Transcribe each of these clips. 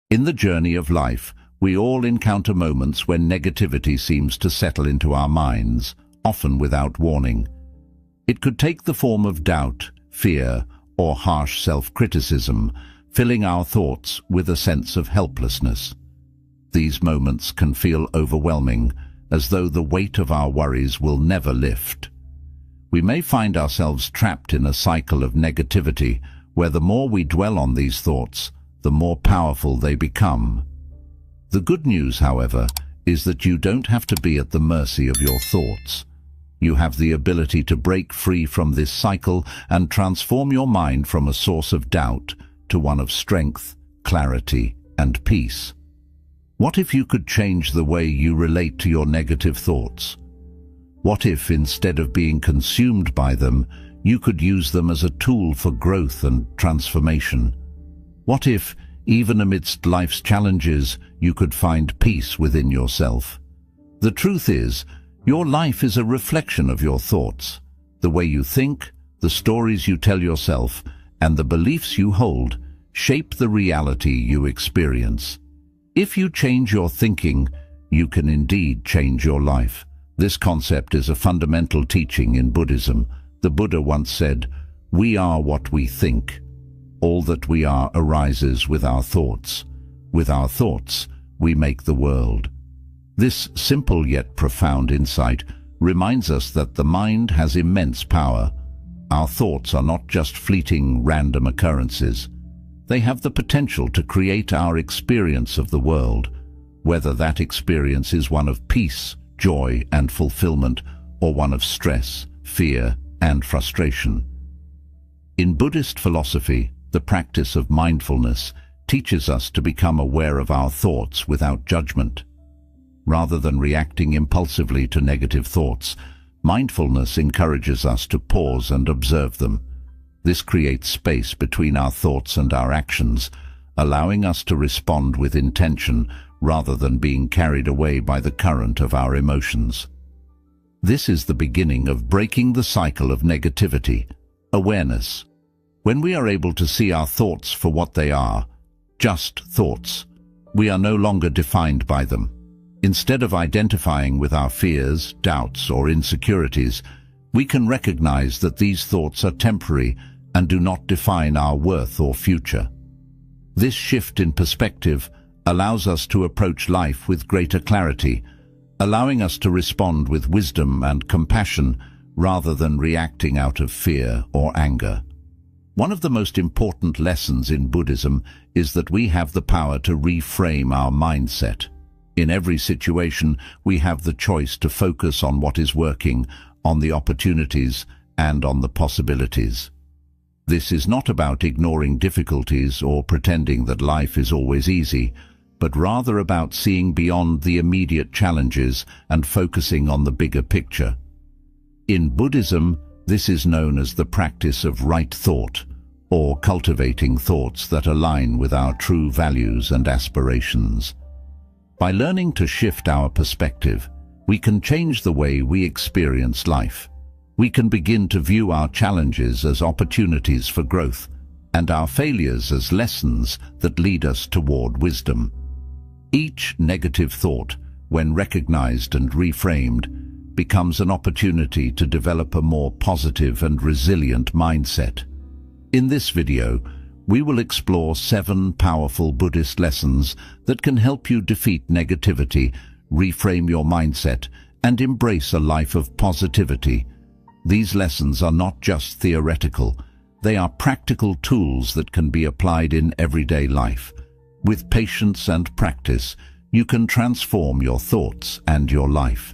In the journey of life, we all encounter moments when negativity seems to settle into our minds, often without warning. It could take the form of doubt, fear, or harsh self-criticism, filling our thoughts with a sense of helplessness. These moments can feel overwhelming, as though the weight of our worries will never lift. We may find ourselves trapped in a cycle of negativity, where the more we dwell on these thoughts, the more powerful they become. The good news, however, is that you don't have to be at the mercy of your thoughts. You have the ability to break free from this cycle and transform your mind from a source of doubt to one of strength, clarity, and peace. What if you could change the way you relate to your negative thoughts? What if, instead of being consumed by them, you could use them as a tool for growth and transformation? What if, even amidst life's challenges, you could find peace within yourself? The truth is, your life is a reflection of your thoughts. The way you think, the stories you tell yourself, and the beliefs you hold shape the reality you experience. If you change your thinking, you can indeed change your life. This concept is a fundamental teaching in Buddhism. The Buddha once said, "We are what we think. All that we are arises with our thoughts. With our thoughts, we make the world." This simple yet profound insight reminds us that the mind has immense power. Our thoughts are not just fleeting, random occurrences. They have the potential to create our experience of the world, whether that experience is one of peace, joy, and fulfillment, or one of stress, fear, and frustration. In Buddhist philosophy, the practice of mindfulness teaches us to become aware of our thoughts without judgment. Rather than reacting impulsively to negative thoughts, mindfulness encourages us to pause and observe them. This creates space between our thoughts and our actions, allowing us to respond with intention rather than being carried away by the current of our emotions. This is the beginning of breaking the cycle of negativity, awareness. When we are able to see our thoughts for what they are, just thoughts, we are no longer defined by them. Instead of identifying with our fears, doubts, or insecurities, we can recognize that these thoughts are temporary and do not define our worth or future. This shift in perspective allows us to approach life with greater clarity, allowing us to respond with wisdom and compassion rather than reacting out of fear or anger. One of the most important lessons in Buddhism is that we have the power to reframe our mindset. In every situation, we have the choice to focus on what is working, on the opportunities, and on the possibilities. This is not about ignoring difficulties or pretending that life is always easy, but rather about seeing beyond the immediate challenges and focusing on the bigger picture. In Buddhism, this is known as the practice of right thought, or cultivating thoughts that align with our true values and aspirations. By learning to shift our perspective, we can change the way we experience life. We can begin to view our challenges as opportunities for growth, and our failures as lessons that lead us toward wisdom. Each negative thought, when recognized and reframed, becomes an opportunity to develop a more positive and resilient mindset. In this video, we will explore 7 powerful Buddhist lessons that can help you defeat negativity, reframe your mindset, and embrace a life of positivity. These lessons are not just theoretical, they are practical tools that can be applied in everyday life. With patience and practice, you can transform your thoughts and your life.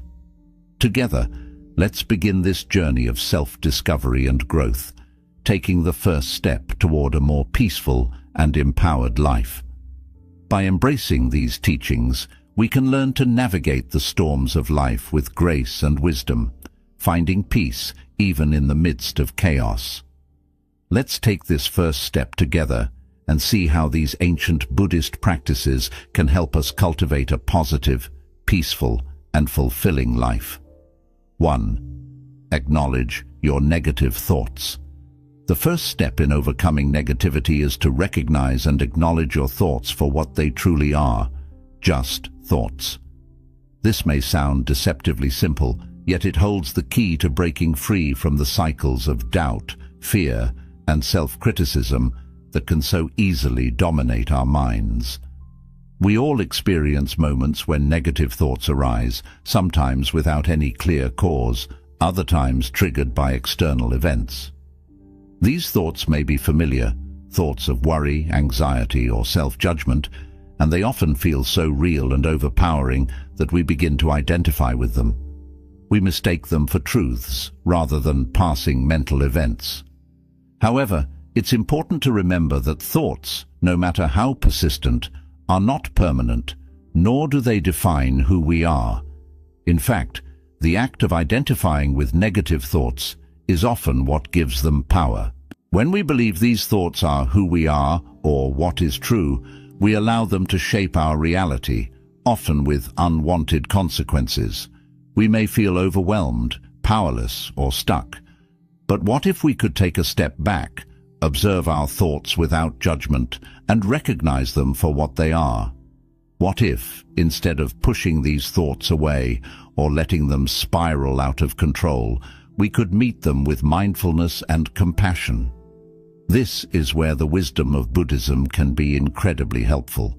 Together, let's begin this journey of self-discovery and growth, taking the first step toward a more peaceful and empowered life. By embracing these teachings, we can learn to navigate the storms of life with grace and wisdom, finding peace even in the midst of chaos. Let's take this first step together and see how these ancient Buddhist practices can help us cultivate a positive, peaceful, and fulfilling life. 1. Acknowledge your negative thoughts. The first step in overcoming negativity is to recognize and acknowledge your thoughts for what they truly are, just thoughts. This may sound deceptively simple, yet it holds the key to breaking free from the cycles of doubt, fear, and self-criticism that can so easily dominate our minds. We all experience moments when negative thoughts arise, sometimes without any clear cause, other times triggered by external events. These thoughts may be familiar, thoughts of worry, anxiety, or self-judgment, and they often feel so real and overpowering that we begin to identify with them. We mistake them for truths rather than passing mental events. However, it's important to remember that thoughts, no matter how persistent, are not permanent, nor do they define who we are. In fact, the act of identifying with negative thoughts is often what gives them power. When we believe these thoughts are who we are or what is true, we allow them to shape our reality, often with unwanted consequences. We may feel overwhelmed, powerless, or stuck. But what if we could take a step back, observe our thoughts without judgment, and recognize them for what they are? What if, instead of pushing these thoughts away or letting them spiral out of control, we could meet them with mindfulness and compassion? This is where the wisdom of Buddhism can be incredibly helpful.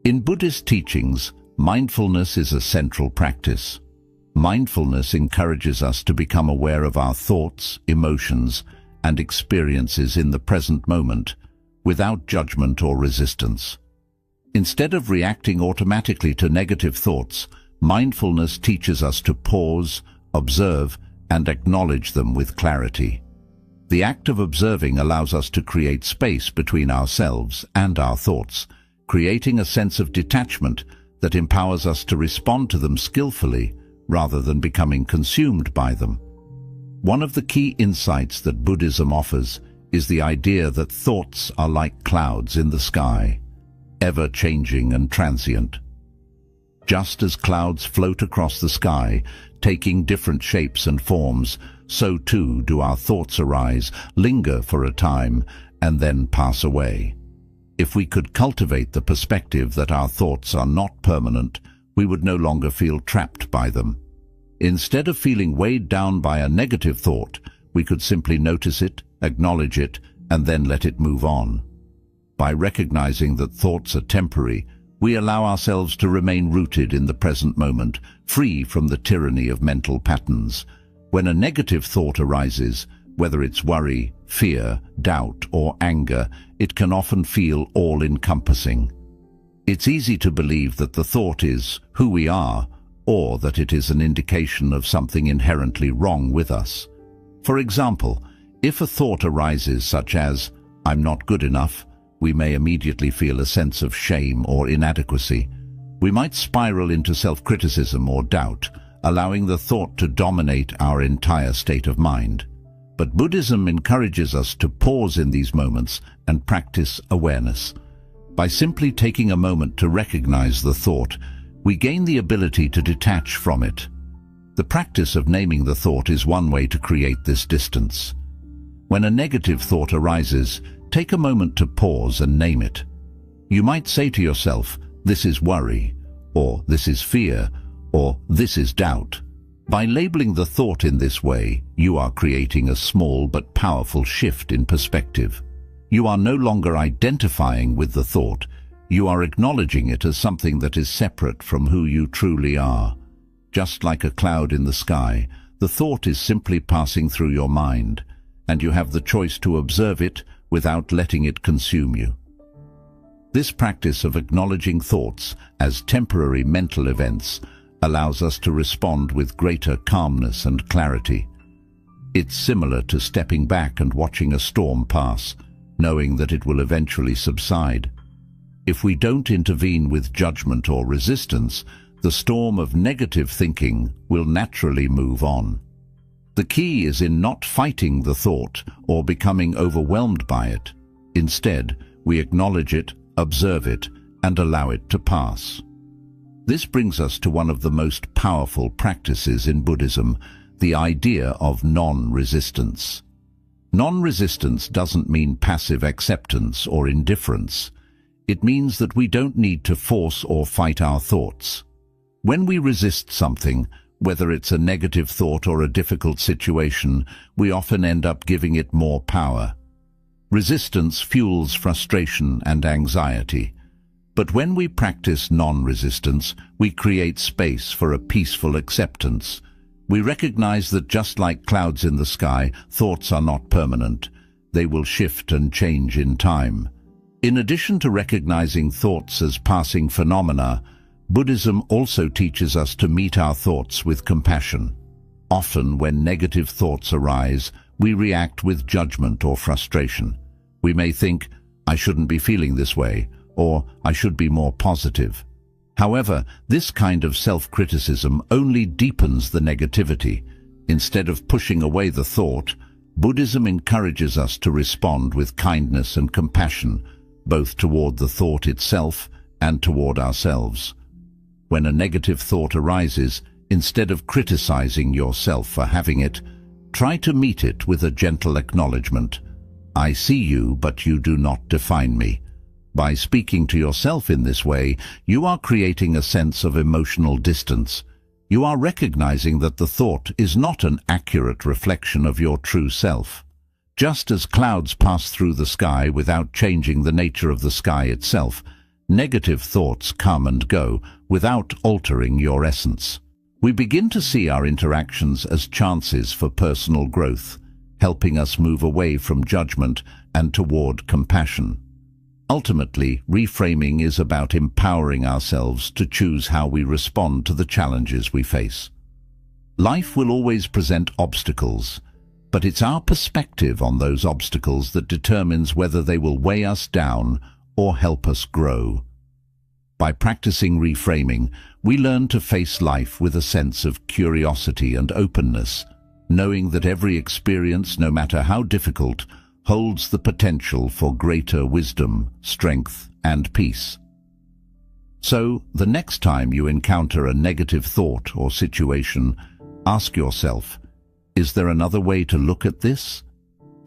In Buddhist teachings, mindfulness is a central practice. Mindfulness encourages us to become aware of our thoughts, emotions, and experiences in the present moment, without judgment or resistance. Instead of reacting automatically to negative thoughts, mindfulness teaches us to pause, observe, and acknowledge them with clarity. The act of observing allows us to create space between ourselves and our thoughts, creating a sense of detachment that empowers us to respond to them skillfully rather than becoming consumed by them. One of the key insights that Buddhism offers is the idea that thoughts are like clouds in the sky, ever-changing and transient. Just as clouds float across the sky, taking different shapes and forms, so too do our thoughts arise, linger for a time, and then pass away. If we could cultivate the perspective that our thoughts are not permanent, we would no longer feel trapped by them. Instead of feeling weighed down by a negative thought, we could simply notice it, acknowledge it, and then let it move on. By recognizing that thoughts are temporary, we allow ourselves to remain rooted in the present moment, free from the tyranny of mental patterns. When a negative thought arises, whether it's worry, fear, doubt, or anger, it can often feel all-encompassing. It's easy to believe that the thought is who we are, or that it is an indication of something inherently wrong with us. For example, if a thought arises such as, "I'm not good enough," we may immediately feel a sense of shame or inadequacy. We might spiral into self-criticism or doubt, allowing the thought to dominate our entire state of mind. But Buddhism encourages us to pause in these moments and practice awareness. By simply taking a moment to recognize the thought, we gain the ability to detach from it. The practice of naming the thought is one way to create this distance. When a negative thought arises, take a moment to pause and name it. You might say to yourself, "This is worry," or "This is fear," or "This is doubt." By labeling the thought in this way, you are creating a small but powerful shift in perspective. You are no longer identifying with the thought. You are acknowledging it as something that is separate from who you truly are. Just like a cloud in the sky, the thought is simply passing through your mind, and you have the choice to observe it without letting it consume you. This practice of acknowledging thoughts as temporary mental events allows us to respond with greater calmness and clarity. It's similar to stepping back and watching a storm pass, knowing that it will eventually subside. If we don't intervene with judgment or resistance, the storm of negative thinking will naturally move on. The key is in not fighting the thought or becoming overwhelmed by it. Instead, we acknowledge it, observe it, and allow it to pass. This brings us to one of the most powerful practices in Buddhism, the idea of non-resistance. Non-resistance doesn't mean passive acceptance or indifference. It means that we don't need to force or fight our thoughts. When we resist something, whether it's a negative thought or a difficult situation, we often end up giving it more power. Resistance fuels frustration and anxiety. But when we practice non-resistance, we create space for a peaceful acceptance. We recognize that just like clouds in the sky, thoughts are not permanent. They will shift and change in time. In addition to recognizing thoughts as passing phenomena, Buddhism also teaches us to meet our thoughts with compassion. Often, when negative thoughts arise, we react with judgment or frustration. We may think, "I shouldn't be feeling this way," or "I should be more positive." However, this kind of self-criticism only deepens the negativity. Instead of pushing away the thought, Buddhism encourages us to respond with kindness and compassion, both toward the thought itself and toward ourselves. When a negative thought arises, instead of criticizing yourself for having it, try to meet it with a gentle acknowledgement. "I see you, but you do not define me." By speaking to yourself in this way, you are creating a sense of emotional distance. You are recognizing that the thought is not an accurate reflection of your true self. Just as clouds pass through the sky without changing the nature of the sky itself, negative thoughts come and go without altering your essence. We begin to see our interactions as chances for personal growth, helping us move away from judgment and toward compassion. Ultimately, reframing is about empowering ourselves to choose how we respond to the challenges we face. Life will always present obstacles, but it's our perspective on those obstacles that determines whether they will weigh us down or help us grow. By practicing reframing, we learn to face life with a sense of curiosity and openness, knowing that every experience, no matter how difficult, holds the potential for greater wisdom, strength, and peace. So, the next time you encounter a negative thought or situation, ask yourself, is there another way to look at this?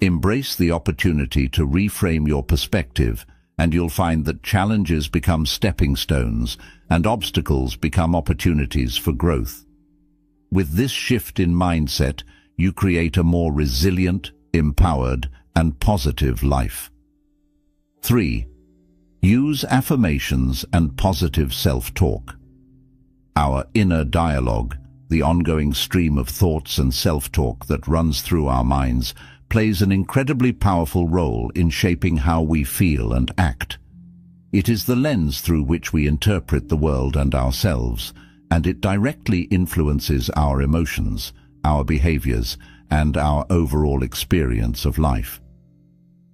Embrace the opportunity to reframe your perspective, and you'll find that challenges become stepping stones and obstacles become opportunities for growth. With this shift in mindset, you create a more resilient, empowered, and positive life. 3. Use affirmations and positive self-talk. Our inner dialogue, the ongoing stream of thoughts and self-talk that runs through our minds, plays an incredibly powerful role in shaping how we feel and act. It is the lens through which we interpret the world and ourselves, and it directly influences our emotions, our behaviors, and our overall experience of life.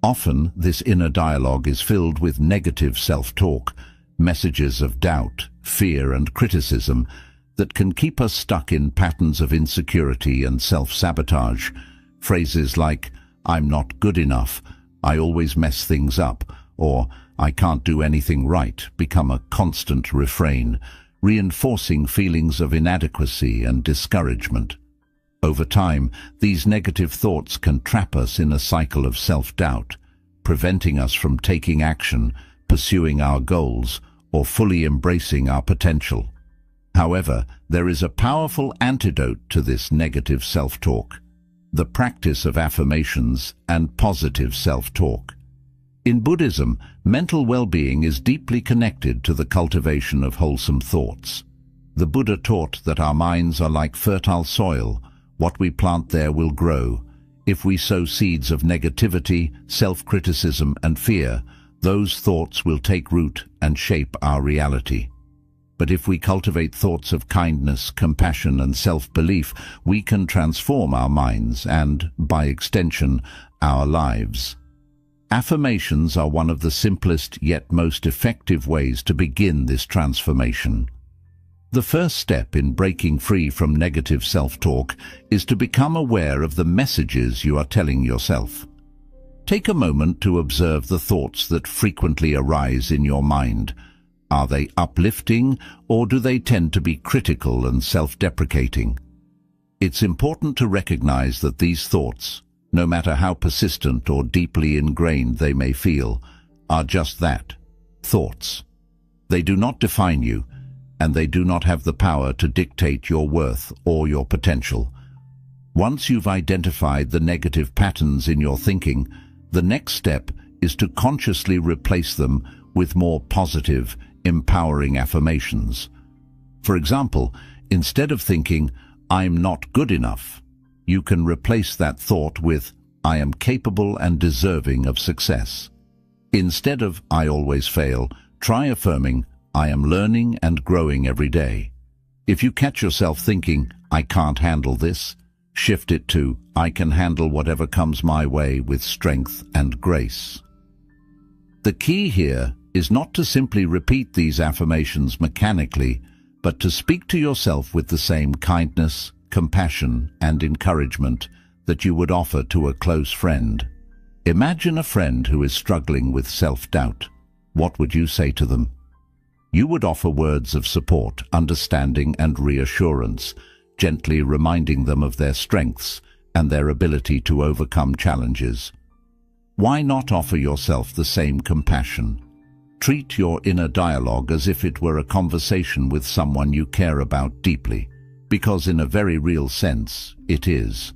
Often, this inner dialogue is filled with negative self-talk, messages of doubt, fear, and criticism that can keep us stuck in patterns of insecurity and self-sabotage. Phrases like, "I'm not good enough," "I always mess things up," or "I can't do anything right" become a constant refrain, reinforcing feelings of inadequacy and discouragement. Over time, these negative thoughts can trap us in a cycle of self-doubt, preventing us from taking action, pursuing our goals, or fully embracing our potential. However, there is a powerful antidote to this negative self-talk: the practice of affirmations and positive self-talk. In Buddhism, mental well-being is deeply connected to the cultivation of wholesome thoughts. The Buddha taught that our minds are like fertile soil. What we plant there will grow. If we sow seeds of negativity, self-criticism, and fear, those thoughts will take root and shape our reality. But if we cultivate thoughts of kindness, compassion, and self-belief, we can transform our minds and, by extension, our lives. Affirmations are one of the simplest yet most effective ways to begin this transformation. The first step in breaking free from negative self-talk is to become aware of the messages you are telling yourself. Take a moment to observe the thoughts that frequently arise in your mind. Are they uplifting, or do they tend to be critical and self-deprecating? It's important to recognize that these thoughts, no matter how persistent or deeply ingrained they may feel, are just that, thoughts. They do not define you, and they do not have the power to dictate your worth or your potential. Once you've identified the negative patterns in your thinking, the next step is to consciously replace them with more positive, empowering affirmations. For example, instead of thinking, "I'm not good enough," you can replace that thought with, "I am capable and deserving of success." Instead of "I always fail," try affirming, "I am learning and growing every day." If you catch yourself thinking, "I can't handle this," shift it to, "I can handle whatever comes my way with strength and grace." The key here is not to simply repeat these affirmations mechanically, but to speak to yourself with the same kindness, compassion, and encouragement that you would offer to a close friend. Imagine a friend who is struggling with self-doubt. What would you say to them? You would offer words of support, understanding, and reassurance, gently reminding them of their strengths and their ability to overcome challenges. Why not offer yourself the same compassion? Treat your inner dialogue as if it were a conversation with someone you care about deeply, because in a very real sense, it is.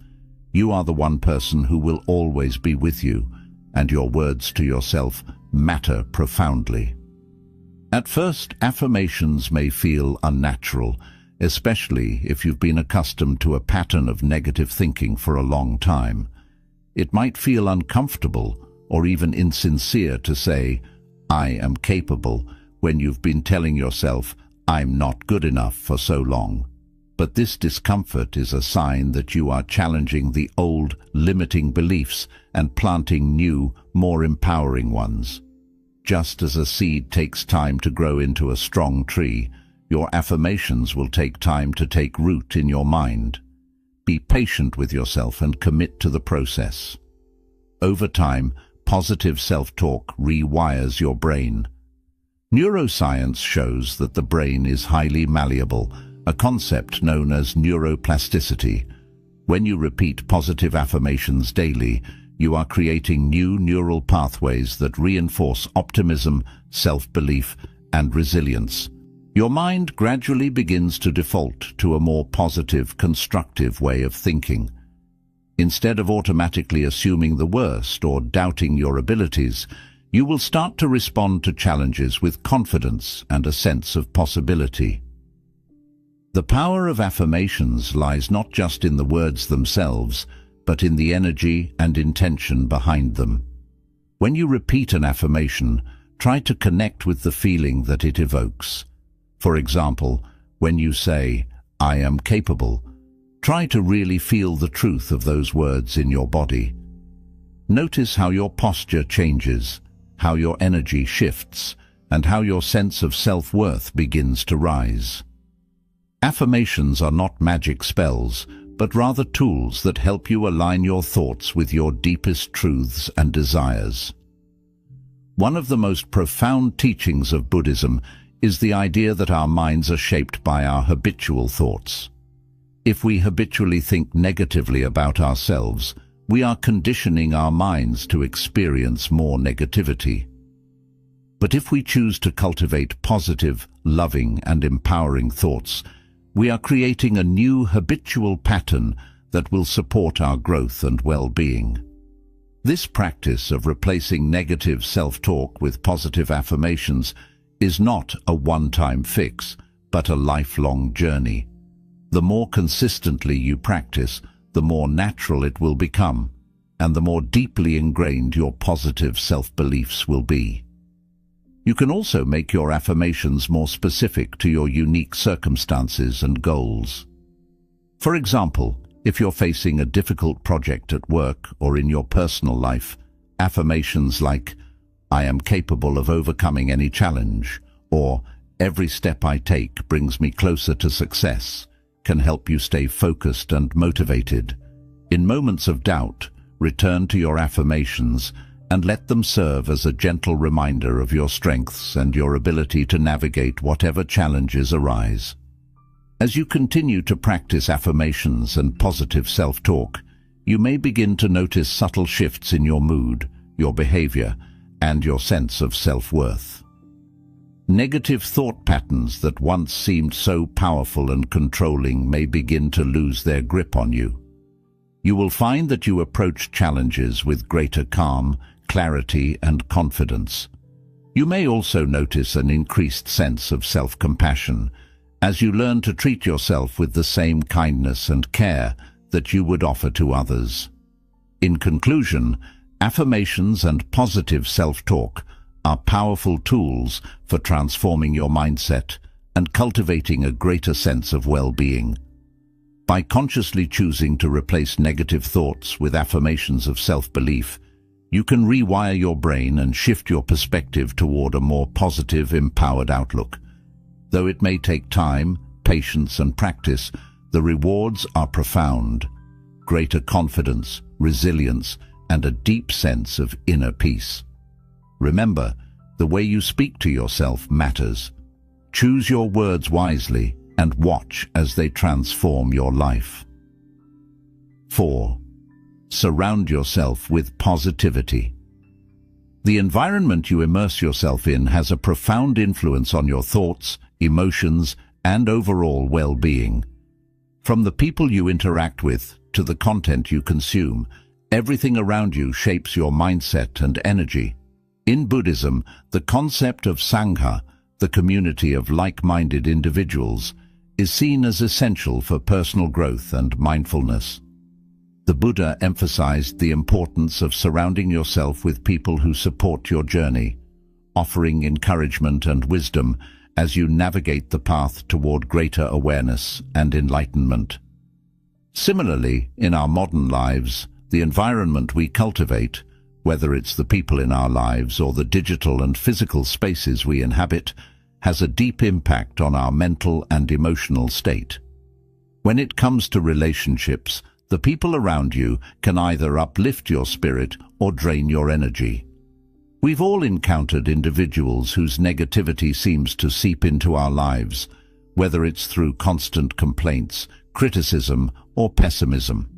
You are the one person who will always be with you, and your words to yourself matter profoundly. At first, affirmations may feel unnatural, especially if you've been accustomed to a pattern of negative thinking for a long time. It might feel uncomfortable or even insincere to say, "I am capable," when you've been telling yourself, "I'm not good enough," for so long. But this discomfort is a sign that you are challenging the old, limiting beliefs and planting new, more empowering ones. Just as a seed takes time to grow into a strong tree, your affirmations will take time to take root in your mind. Be patient with yourself and commit to the process. Over time, positive self-talk rewires your brain. Neuroscience shows that the brain is highly malleable, a concept known as neuroplasticity. When you repeat positive affirmations daily, you are creating new neural pathways that reinforce optimism, self-belief, and resilience. Your mind gradually begins to default to a more positive, constructive way of thinking. Instead of automatically assuming the worst or doubting your abilities, you will start to respond to challenges with confidence and a sense of possibility. The power of affirmations lies not just in the words themselves, but in the energy and intention behind them. When you repeat an affirmation, try to connect with the feeling that it evokes. For example, when you say, "I am capable," try to really feel the truth of those words in your body. Notice how your posture changes, how your energy shifts, and how your sense of self-worth begins to rise. Affirmations are not magic spells, but rather tools that help you align your thoughts with your deepest truths and desires. One of the most profound teachings of Buddhism is the idea that our minds are shaped by our habitual thoughts. If we habitually think negatively about ourselves, we are conditioning our minds to experience more negativity. But if we choose to cultivate positive, loving, and empowering thoughts, we are creating a new habitual pattern that will support our growth and well-being. This practice of replacing negative self-talk with positive affirmations is not a one-time fix, but a lifelong journey. The more consistently you practice, the more natural it will become, and the more deeply ingrained your positive self-beliefs will be. You can also make your affirmations more specific to your unique circumstances and goals. For example, if you're facing a difficult project at work or in your personal life, affirmations like, "I am capable of overcoming any challenge," or "Every step I take brings me closer to success," can help you stay focused and motivated. In moments of doubt, return to your affirmations and let them serve as a gentle reminder of your strengths and your ability to navigate whatever challenges arise. As you continue to practice affirmations and positive self-talk, you may begin to notice subtle shifts in your mood, your behavior, and your sense of self-worth. Negative thought patterns that once seemed so powerful and controlling may begin to lose their grip on you. You will find that you approach challenges with greater calm, clarity, and confidence. You may also notice an increased sense of self-compassion as you learn to treat yourself with the same kindness and care that you would offer to others. In conclusion, affirmations and positive self-talk are powerful tools for transforming your mindset and cultivating a greater sense of well-being. By consciously choosing to replace negative thoughts with affirmations of self-belief, you can rewire your brain and shift your perspective toward a more positive, empowered outlook. Though it may take time, patience, and practice, the rewards are profound. Greater confidence, resilience, and a deep sense of inner peace. Remember, the way you speak to yourself matters. Choose your words wisely and watch as they transform your life. 4. Surround yourself with positivity. The environment you immerse yourself in has a profound influence on your thoughts, emotions, and overall well-being. From the people you interact with to the content you consume, everything around you shapes your mindset and energy. In Buddhism, the concept of Sangha, the community of like-minded individuals, is seen as essential for personal growth and mindfulness. The Buddha emphasized the importance of surrounding yourself with people who support your journey, offering encouragement and wisdom as you navigate the path toward greater awareness and enlightenment. Similarly, in our modern lives, the environment we cultivate, whether it's the people in our lives or the digital and physical spaces we inhabit, has a deep impact on our mental and emotional state. When it comes to relationships, the people around you can either uplift your spirit or drain your energy. We've all encountered individuals whose negativity seems to seep into our lives, whether it's through constant complaints, criticism, or pessimism.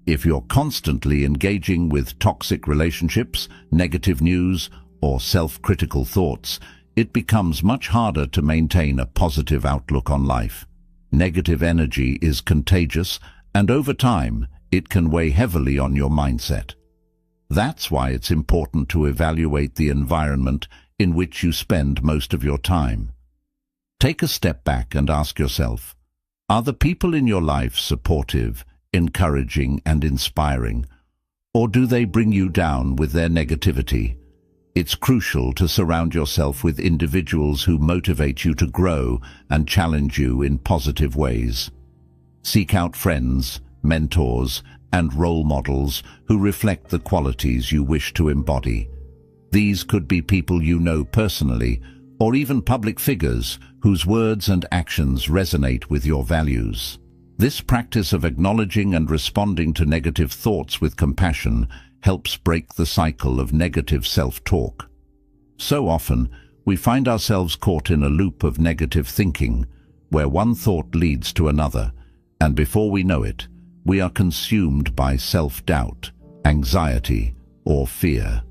If you're constantly engaging with toxic relationships, negative news, or self-critical thoughts, it becomes much harder to maintain a positive outlook on life. Negative energy is contagious, and over time, it can weigh heavily on your mindset. That's why it's important to evaluate the environment in which you spend most of your time. Take a step back and ask yourself, are the people in your life supportive, encouraging, and inspiring, or do they bring you down with their negativity? It's crucial to surround yourself with individuals who motivate you to grow and challenge you in positive ways. Seek out friends, mentors, and role models who reflect the qualities you wish to embody. These could be people you know personally, or even public figures whose words and actions resonate with your values. This practice of acknowledging and responding to negative thoughts with compassion helps break the cycle of negative self-talk. So often, we find ourselves caught in a loop of negative thinking, where one thought leads to another, and before we know it, we are consumed by self-doubt, anxiety, or fear.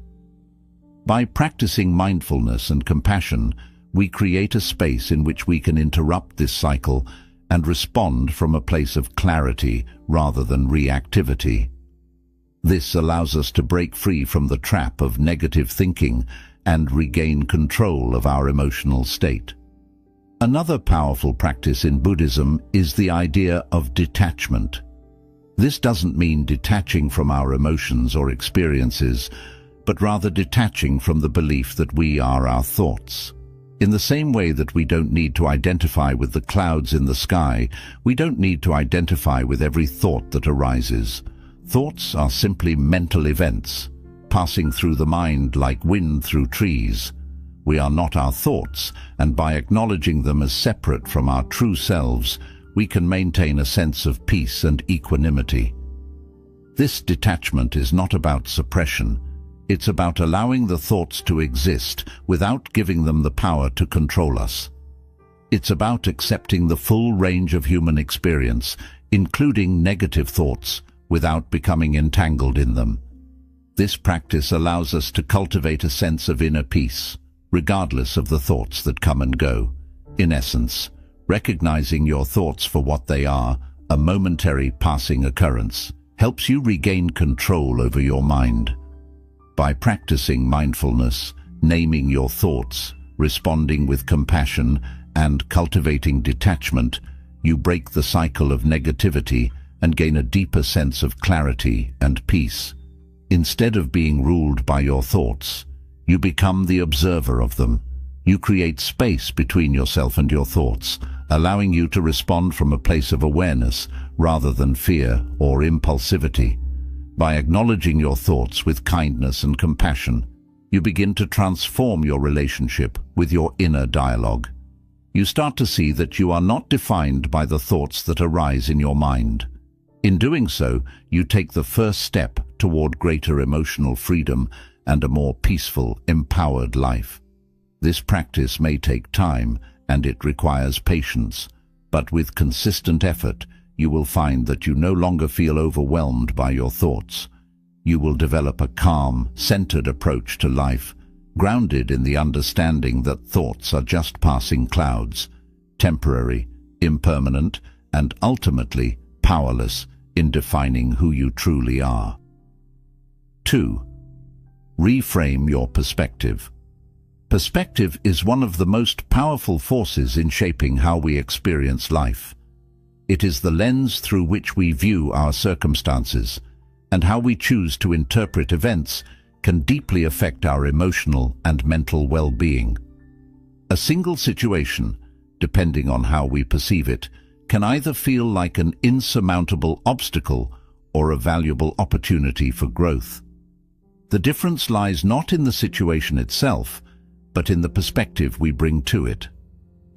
By practicing mindfulness and compassion, we create a space in which we can interrupt this cycle and respond from a place of clarity rather than reactivity. This allows us to break free from the trap of negative thinking and regain control of our emotional state. Another powerful practice in Buddhism is the idea of detachment. This doesn't mean detaching from our emotions or experiences, but rather detaching from the belief that we are our thoughts. In the same way that we don't need to identify with the clouds in the sky, we don't need to identify with every thought that arises. Thoughts are simply mental events, passing through the mind like wind through trees. We are not our thoughts, and by acknowledging them as separate from our true selves, we can maintain a sense of peace and equanimity. This detachment is not about suppression. It's about allowing the thoughts to exist without giving them the power to control us. It's about accepting the full range of human experience, including negative thoughts, without becoming entangled in them. This practice allows us to cultivate a sense of inner peace, regardless of the thoughts that come and go. In essence, recognizing your thoughts for what they are, a momentary passing occurrence, helps you regain control over your mind. By practicing mindfulness, naming your thoughts, responding with compassion, and cultivating detachment, you break the cycle of negativity and gain a deeper sense of clarity and peace. Instead of being ruled by your thoughts, you become the observer of them. You create space between yourself and your thoughts, allowing you to respond from a place of awareness rather than fear or impulsivity. By acknowledging your thoughts with kindness and compassion, you begin to transform your relationship with your inner dialogue. You start to see that you are not defined by the thoughts that arise in your mind. In doing so, you take the first step toward greater emotional freedom and a more peaceful, empowered life. This practice may take time and it requires patience, but with consistent effort, you will find that you no longer feel overwhelmed by your thoughts. You will develop a calm, centered approach to life, grounded in the understanding that thoughts are just passing clouds, temporary, impermanent, and ultimately powerless in defining who you truly are. 2. Reframe your perspective. Perspective is one of the most powerful forces in shaping how we experience life. It is the lens through which we view our circumstances, and how we choose to interpret events can deeply affect our emotional and mental well-being. A single situation, depending on how we perceive it, can either feel like an insurmountable obstacle or a valuable opportunity for growth. The difference lies not in the situation itself, but in the perspective we bring to it.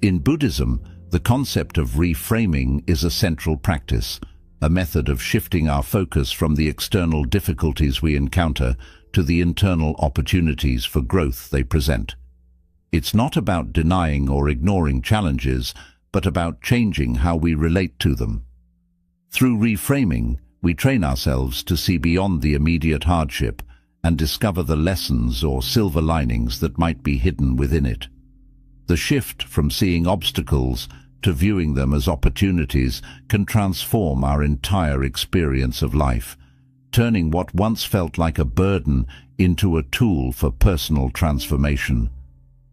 In Buddhism, the concept of reframing is a central practice, a method of shifting our focus from the external difficulties we encounter to the internal opportunities for growth they present. It's not about denying or ignoring challenges, but about changing how we relate to them. Through reframing, we train ourselves to see beyond the immediate hardship and discover the lessons or silver linings that might be hidden within it. The shift from seeing obstacles to viewing them as opportunities can transform our entire experience of life, turning what once felt like a burden into a tool for personal transformation.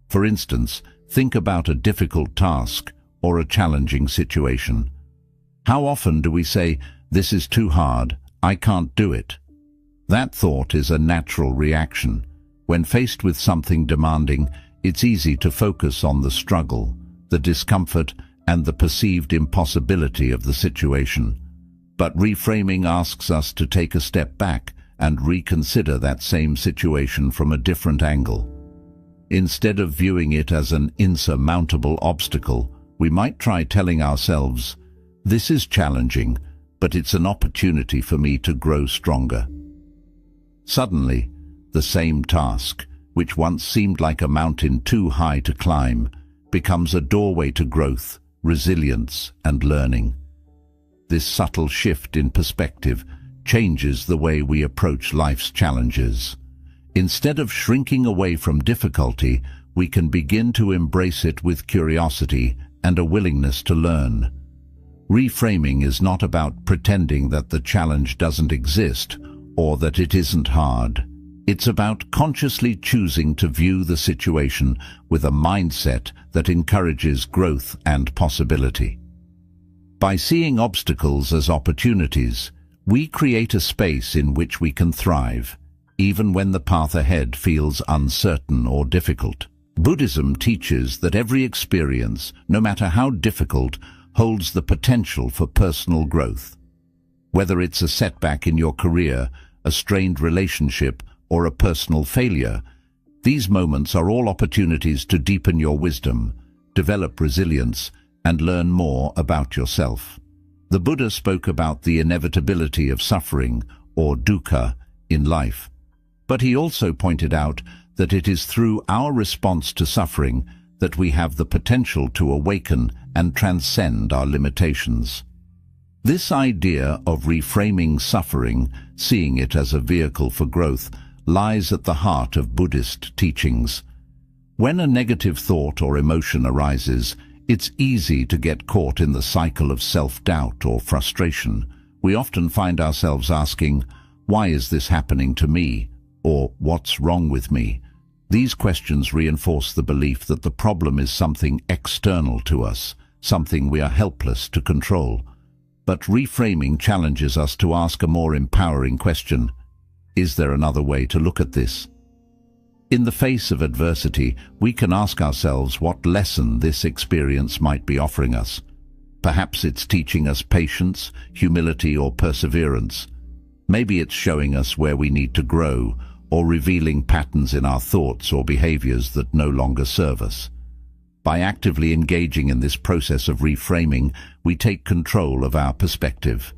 For instance, think about a difficult task or a challenging situation. How often do we say, "This is too hard, I can't do it"? That thought is a natural reaction. When faced with something demanding, it's easy to focus on the struggle, the discomfort, and the perceived impossibility of the situation. But reframing asks us to take a step back and reconsider that same situation from a different angle. Instead of viewing it as an insurmountable obstacle, we might try telling ourselves, "This is challenging, but it's an opportunity for me to grow stronger." Suddenly, the same task, which once seemed like a mountain too high to climb, becomes a doorway to growth, resilience, and learning. This subtle shift in perspective changes the way we approach life's challenges. Instead of shrinking away from difficulty, we can begin to embrace it with curiosity and a willingness to learn. Reframing is not about pretending that the challenge doesn't exist or that it isn't hard. It's about consciously choosing to view the situation with a mindset that encourages growth and possibility. By seeing obstacles as opportunities, we create a space in which we can thrive, even when the path ahead feels uncertain or difficult. Buddhism teaches that every experience, no matter how difficult, holds the potential for personal growth. Whether it's a setback in your career, a strained relationship, or a personal failure, these moments are all opportunities to deepen your wisdom, develop resilience, and learn more about yourself. The Buddha spoke about the inevitability of suffering, or dukkha, in life. But he also pointed out that it is through our response to suffering that we have the potential to awaken and transcend our limitations. This idea of reframing suffering, seeing it as a vehicle for growth, lies at the heart of Buddhist teachings. When a negative thought or emotion arises, it's easy to get caught in the cycle of self-doubt or frustration. We often find ourselves asking, "Why is this happening to me?" or "What's wrong with me?" These questions reinforce the belief that the problem is something external to us, something we are helpless to control. But reframing challenges us to ask a more empowering question: is there another way to look at this? In the face of adversity, we can ask ourselves what lesson this experience might be offering us. Perhaps it's teaching us patience, humility, or perseverance. Maybe it's showing us where we need to grow, or revealing patterns in our thoughts or behaviors that no longer serve us. By actively engaging in this process of reframing, we take control of our perspective.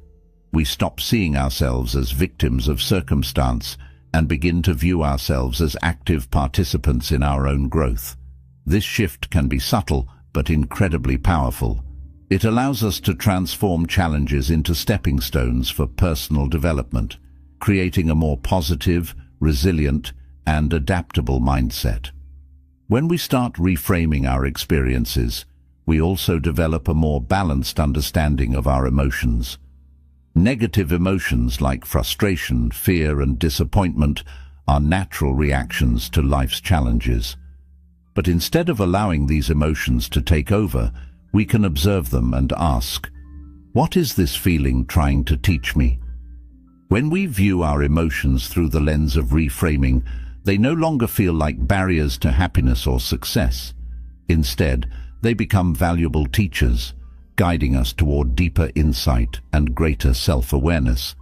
We stop seeing ourselves as victims of circumstance and begin to view ourselves as active participants in our own growth. This shift can be subtle but incredibly powerful. It allows us to transform challenges into stepping stones for personal development, creating a more positive, resilient, and adaptable mindset. When we start reframing our experiences, we also develop a more balanced understanding of our emotions. Negative emotions like frustration, fear, and disappointment are natural reactions to life's challenges. But instead of allowing these emotions to take over, we can observe them and ask, "What is this feeling trying to teach me?" When we view our emotions through the lens of reframing, they no longer feel like barriers to happiness or success. Instead, they become valuable teachers, guiding us toward deeper insight and greater self-awareness.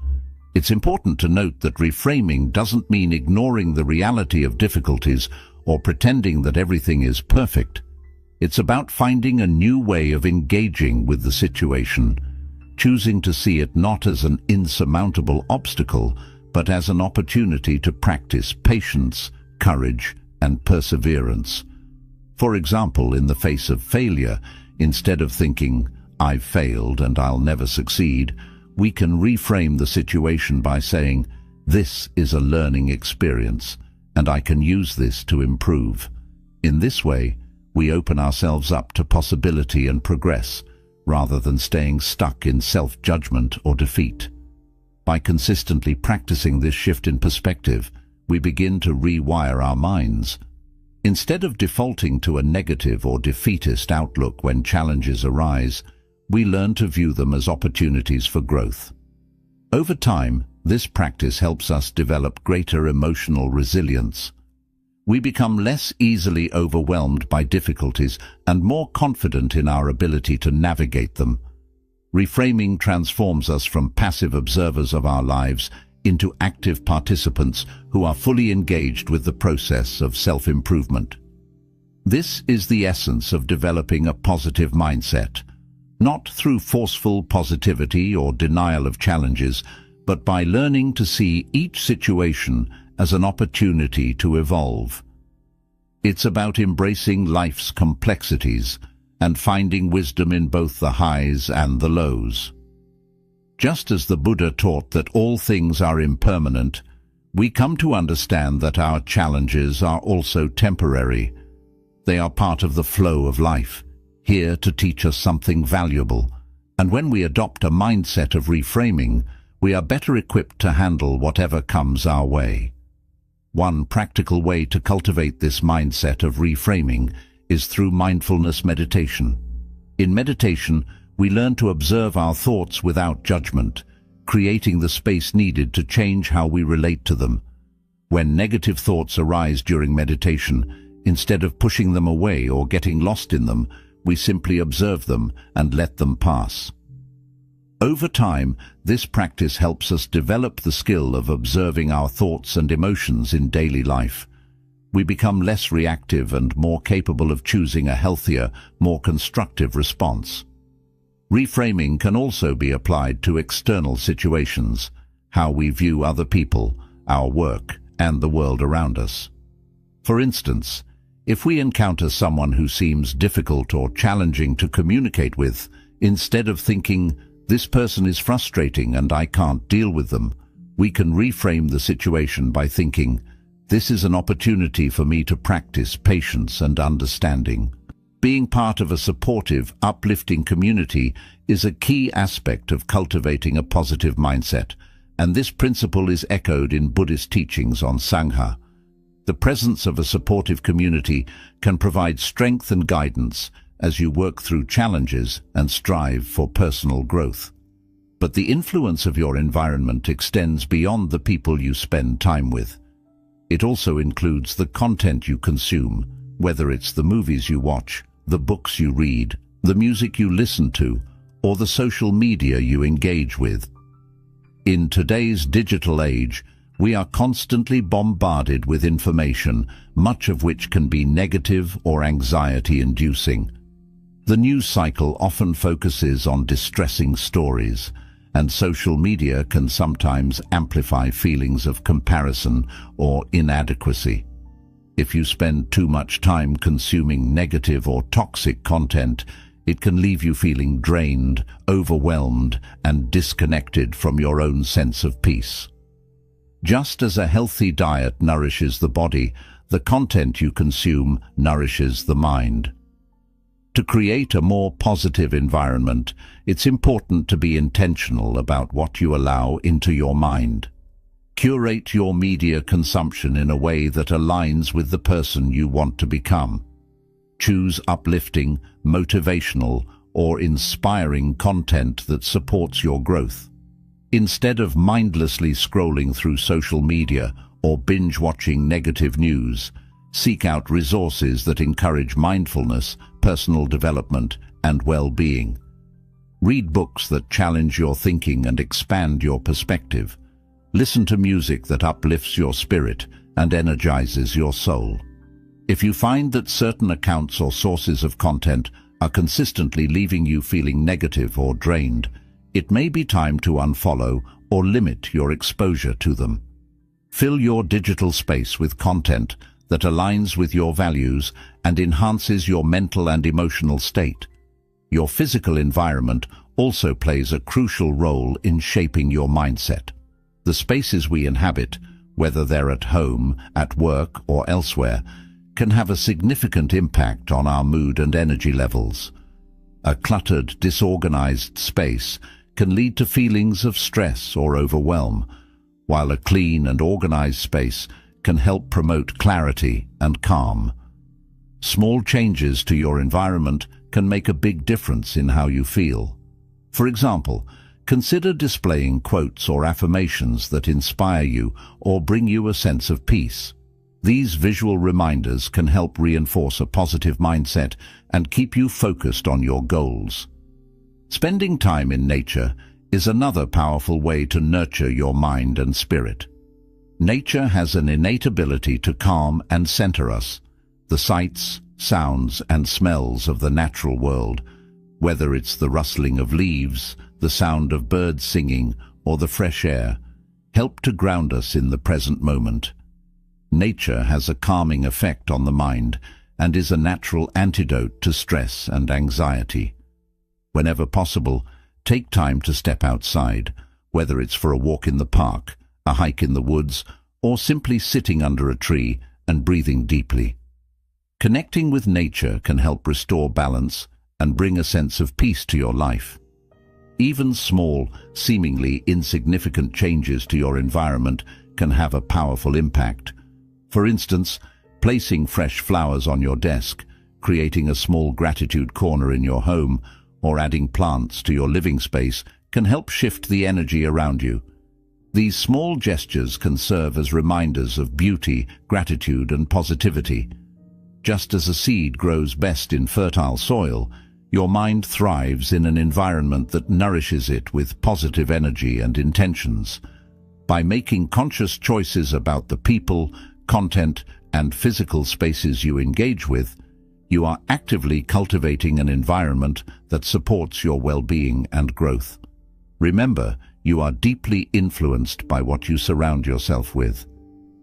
It's important to note that reframing doesn't mean ignoring the reality of difficulties or pretending that everything is perfect. It's about finding a new way of engaging with the situation, choosing to see it not as an insurmountable obstacle, but as an opportunity to practice patience, courage, and perseverance. For example, in the face of failure, instead of thinking, "I've failed and I'll never succeed," we can reframe the situation by saying, "This is a learning experience, and I can use this to improve." In this way, we open ourselves up to possibility and progress, rather than staying stuck in self-judgment or defeat. By consistently practicing this shift in perspective, we begin to rewire our minds. Instead of defaulting to a negative or defeatist outlook when challenges arise, we learn to view them as opportunities for growth. Over time, this practice helps us develop greater emotional resilience. We become less easily overwhelmed by difficulties and more confident in our ability to navigate them. Reframing transforms us from passive observers of our lives into active participants who are fully engaged with the process of self-improvement. This is the essence of developing a positive mindset, not through forceful positivity or denial of challenges, but by learning to see each situation as an opportunity to evolve. It's about embracing life's complexities and finding wisdom in both the highs and the lows. Just as the Buddha taught that all things are impermanent, we come to understand that our challenges are also temporary. They are part of the flow of life, here to teach us something valuable. And when we adopt a mindset of reframing, we are better equipped to handle whatever comes our way. One practical way to cultivate this mindset of reframing is through mindfulness meditation. In meditation, we learn to observe our thoughts without judgment, creating the space needed to change how we relate to them. When negative thoughts arise during meditation, instead of pushing them away or getting lost in them, we simply observe them and let them pass. Over time, this practice helps us develop the skill of observing our thoughts and emotions in daily life. We become less reactive and more capable of choosing a healthier, more constructive response. Reframing can also be applied to external situations, how we view other people, our work, and the world around us. For instance, if we encounter someone who seems difficult or challenging to communicate with, instead of thinking, "This person is frustrating and I can't deal with them," we can reframe the situation by thinking, "This is an opportunity for me to practice patience and understanding." Being part of a supportive, uplifting community is a key aspect of cultivating a positive mindset, and this principle is echoed in Buddhist teachings on Sangha. The presence of a supportive community can provide strength and guidance as you work through challenges and strive for personal growth. But the influence of your environment extends beyond the people you spend time with. It also includes the content you consume, whether it's the movies you watch, the books you read, the music you listen to, or the social media you engage with. In today's digital age, we are constantly bombarded with information, much of which can be negative or anxiety-inducing. The news cycle often focuses on distressing stories, and social media can sometimes amplify feelings of comparison or inadequacy. If you spend too much time consuming negative or toxic content, it can leave you feeling drained, overwhelmed, and disconnected from your own sense of peace. Just as a healthy diet nourishes the body, the content you consume nourishes the mind. To create a more positive environment, it's important to be intentional about what you allow into your mind. Curate your media consumption in a way that aligns with the person you want to become. Choose uplifting, motivational, or inspiring content that supports your growth. Instead of mindlessly scrolling through social media or binge-watching negative news, seek out resources that encourage mindfulness, personal development, and well-being. Read books that challenge your thinking and expand your perspective. Listen to music that uplifts your spirit and energizes your soul. If you find that certain accounts or sources of content are consistently leaving you feeling negative or drained, it may be time to unfollow or limit your exposure to them. Fill your digital space with content that aligns with your values and enhances your mental and emotional state. Your physical environment also plays a crucial role in shaping your mindset. The spaces we inhabit, whether they're at home, at work, or elsewhere, can have a significant impact on our mood and energy levels. A cluttered, disorganized space can lead to feelings of stress or overwhelm, while a clean and organized space can help promote clarity and calm. Small changes to your environment can make a big difference in how you feel. For example, consider displaying quotes or affirmations that inspire you or bring you a sense of peace. These visual reminders can help reinforce a positive mindset and keep you focused on your goals. Spending time in nature is another powerful way to nurture your mind and spirit. Nature has an innate ability to calm and center us. The sights, sounds, and smells of the natural world, whether it's the rustling of leaves, the sound of birds singing, or the fresh air, help to ground us in the present moment. Nature has a calming effect on the mind and is a natural antidote to stress and anxiety. Whenever possible, take time to step outside, whether it's for a walk in the park, a hike in the woods, or simply sitting under a tree and breathing deeply. Connecting with nature can help restore balance and bring a sense of peace to your life. Even small, seemingly insignificant changes to your environment can have a powerful impact. For instance, placing fresh flowers on your desk, creating a small gratitude corner in your home, or adding plants to your living space can help shift the energy around you. These small gestures can serve as reminders of beauty, gratitude, and positivity. Just as a seed grows best in fertile soil, your mind thrives in an environment that nourishes it with positive energy and intentions. By making conscious choices about the people, content, and physical spaces you engage with, you are actively cultivating an environment that supports your well-being and growth. Remember, you are deeply influenced by what you surround yourself with.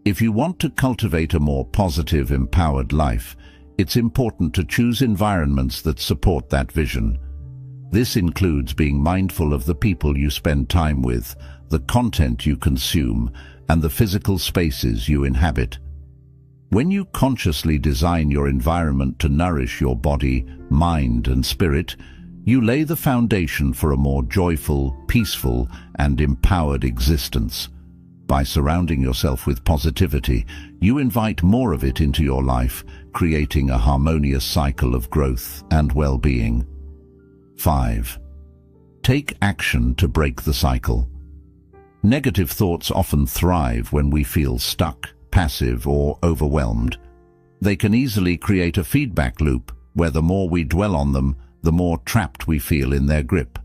If you want to cultivate a more positive, empowered life, it's important to choose environments that support that vision. This includes being mindful of the people you spend time with, the content you consume, and the physical spaces you inhabit. When you consciously design your environment to nourish your body, mind, and spirit, you lay the foundation for a more joyful, peaceful, and empowered existence. By surrounding yourself with positivity, you invite more of it into your life, creating a harmonious cycle of growth and well-being. 5. Take action to break the cycle. Negative thoughts often thrive when we feel stuck, passive, or overwhelmed. They can easily create a feedback loop where the more we dwell on them, the more trapped we feel in their grip.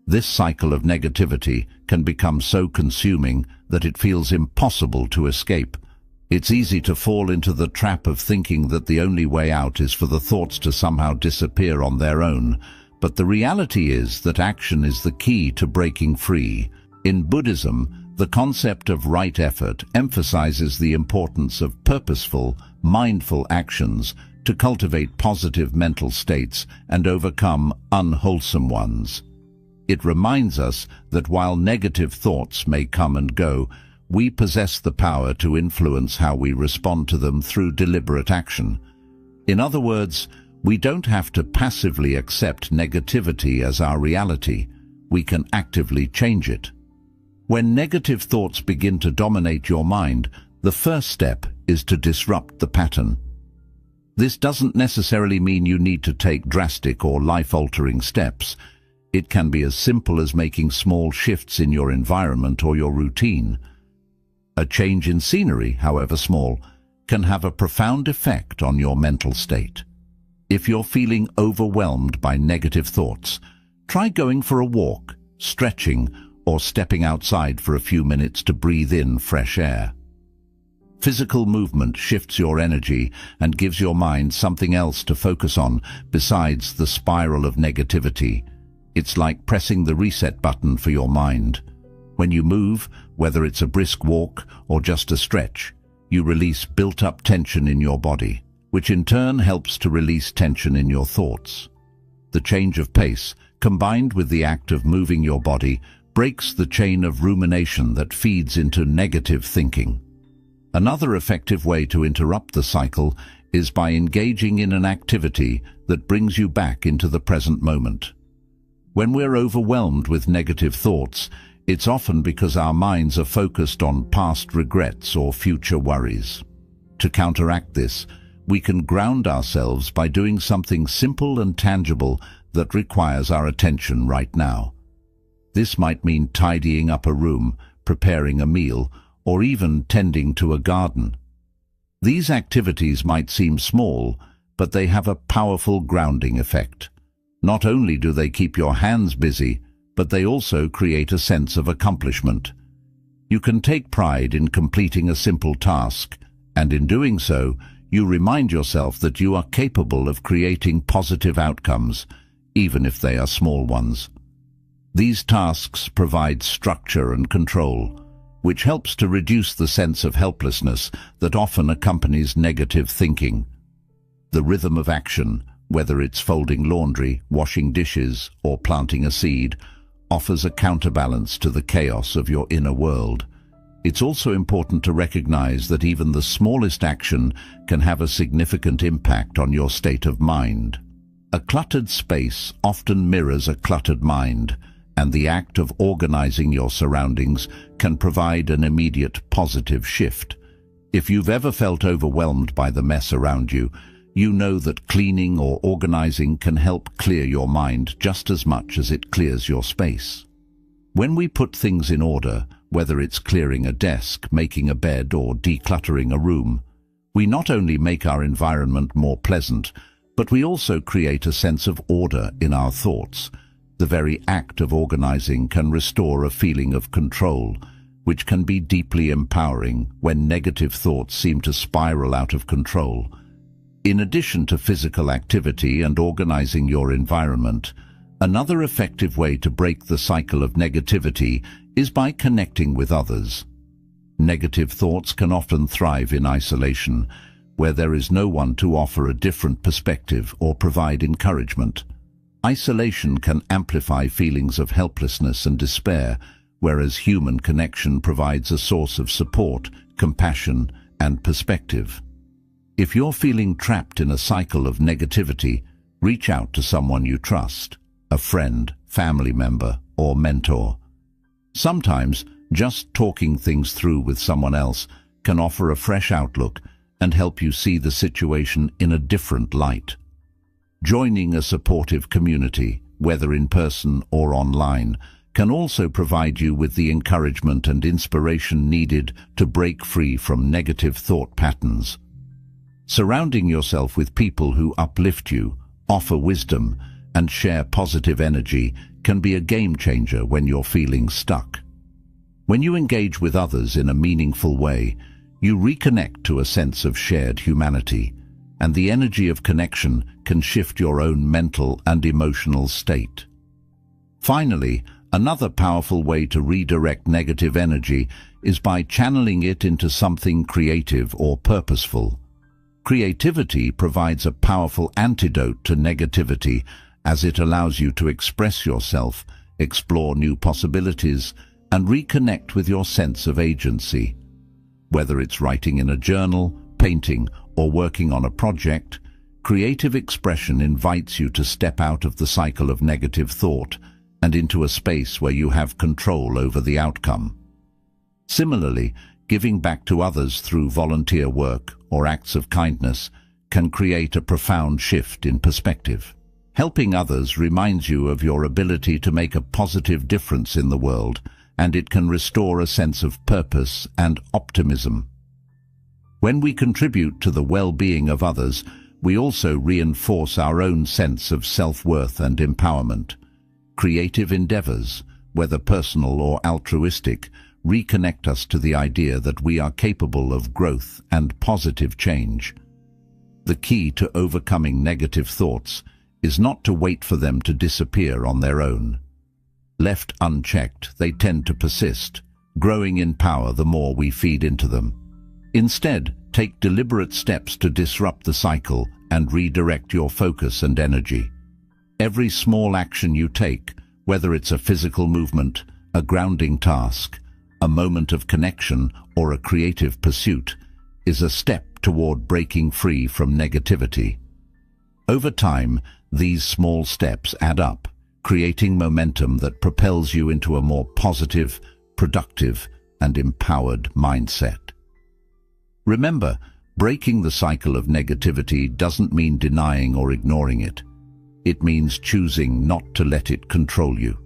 This cycle of negativity can become so consuming that it feels impossible to escape. It's easy to fall into the trap of thinking that the only way out is for the thoughts to somehow disappear on their own, but the reality is that action is the key to breaking free. In Buddhism, the concept of right effort emphasizes the importance of purposeful, mindful actions to cultivate positive mental states and overcome unwholesome ones. It reminds us that while negative thoughts may come and go, we possess the power to influence how we respond to them through deliberate action. In other words, we don't have to passively accept negativity as our reality. We can actively change it. When negative thoughts begin to dominate your mind, the first step is to disrupt the pattern. This doesn't necessarily mean you need to take drastic or life-altering steps. It can be as simple as making small shifts in your environment or your routine. A change in scenery, however small, can have a profound effect on your mental state. If you're feeling overwhelmed by negative thoughts, try going for a walk, stretching, or stepping outside for a few minutes to breathe in fresh air. Physical movement shifts your energy and gives your mind something else to focus on besides the spiral of negativity. It's like pressing the reset button for your mind. When you move, whether it's a brisk walk or just a stretch, you release built-up tension in your body, which in turn helps to release tension in your thoughts. The change of pace, combined with the act of moving your body, breaks the chain of rumination that feeds into negative thinking. Another effective way to interrupt the cycle is by engaging in an activity that brings you back into the present moment. When we're overwhelmed with negative thoughts, it's often because our minds are focused on past regrets or future worries. To counteract this, we can ground ourselves by doing something simple and tangible that requires our attention right now. This might mean tidying up a room, preparing a meal, or even tending to a garden. These activities might seem small, but they have a powerful grounding effect. Not only do they keep your hands busy, but they also create a sense of accomplishment. You can take pride in completing a simple task, and in doing so, you remind yourself that you are capable of creating positive outcomes, even if they are small ones. These tasks provide structure and control, which helps to reduce the sense of helplessness that often accompanies negative thinking. The rhythm of action, whether it's folding laundry, washing dishes, or planting a seed, offers a counterbalance to the chaos of your inner world. It's also important to recognize that even the smallest action can have a significant impact on your state of mind. A cluttered space often mirrors a cluttered mind, and the act of organizing your surroundings can provide an immediate positive shift. If you've ever felt overwhelmed by the mess around you, you know that cleaning or organizing can help clear your mind just as much as it clears your space. When we put things in order, whether it's clearing a desk, making a bed, or decluttering a room, we not only make our environment more pleasant, but we also create a sense of order in our thoughts. The very act of organizing can restore a feeling of control, which can be deeply empowering when negative thoughts seem to spiral out of control. In addition to physical activity and organizing your environment, another effective way to break the cycle of negativity is by connecting with others. Negative thoughts can often thrive in isolation, where there is no one to offer a different perspective or provide encouragement. Isolation can amplify feelings of helplessness and despair, whereas human connection provides a source of support, compassion, and perspective. If you're feeling trapped in a cycle of negativity, reach out to someone you trust, a friend, family member, or mentor. Sometimes, just talking things through with someone else can offer a fresh outlook and help you see the situation in a different light. Joining a supportive community, whether in person or online, can also provide you with the encouragement and inspiration needed to break free from negative thought patterns. Surrounding yourself with people who uplift you, offer wisdom, and share positive energy can be a game changer when you're feeling stuck. When you engage with others in a meaningful way, you reconnect to a sense of shared humanity, and the energy of connection can shift your own mental and emotional state. Finally, another powerful way to redirect negative energy is by channeling it into something creative or purposeful. Creativity provides a powerful antidote to negativity, as it allows you to express yourself, explore new possibilities, and reconnect with your sense of agency. Whether it's writing in a journal, painting, or working on a project, creative expression invites you to step out of the cycle of negative thought and into a space where you have control over the outcome. Similarly, giving back to others through volunteer work or acts of kindness can create a profound shift in perspective. Helping others reminds you of your ability to make a positive difference in the world, and it can restore a sense of purpose and optimism. When we contribute to the well-being of others, we also reinforce our own sense of self-worth and empowerment. Creative endeavors, whether personal or altruistic, reconnect us to the idea that we are capable of growth and positive change. The key to overcoming negative thoughts is not to wait for them to disappear on their own. Left unchecked, they tend to persist, growing in power the more we feed into them. Instead, take deliberate steps to disrupt the cycle and redirect your focus and energy. Every small action you take, whether it's a physical movement, a grounding task, a moment of connection, or a creative pursuit, is a step toward breaking free from negativity. Over time, these small steps add up, creating momentum that propels you into a more positive, productive, and empowered mindset. Remember, breaking the cycle of negativity doesn't mean denying or ignoring it. It means choosing not to let it control you.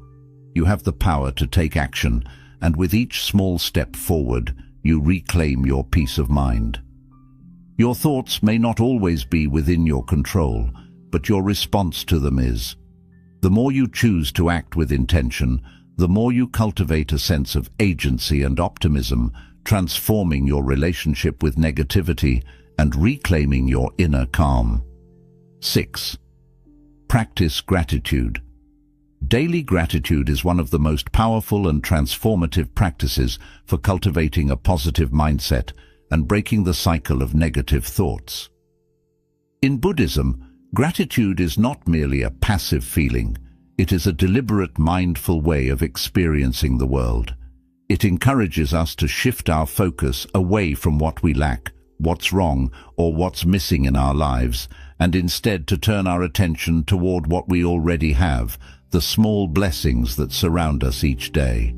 You have the power to take action, and with each small step forward, you reclaim your peace of mind. Your thoughts may not always be within your control, but your response to them is. The more you choose to act with intention, the more you cultivate a sense of agency and optimism, transforming your relationship with negativity and reclaiming your inner calm. 6. Practice gratitude. Daily gratitude is one of the most powerful and transformative practices for cultivating a positive mindset and breaking the cycle of negative thoughts. In Buddhism, gratitude is not merely a passive feeling. It is a deliberate, mindful way of experiencing the world. It encourages us to shift our focus away from what we lack, what's wrong, or what's missing in our lives, and instead to turn our attention toward what we already have, the small blessings that surround us each day.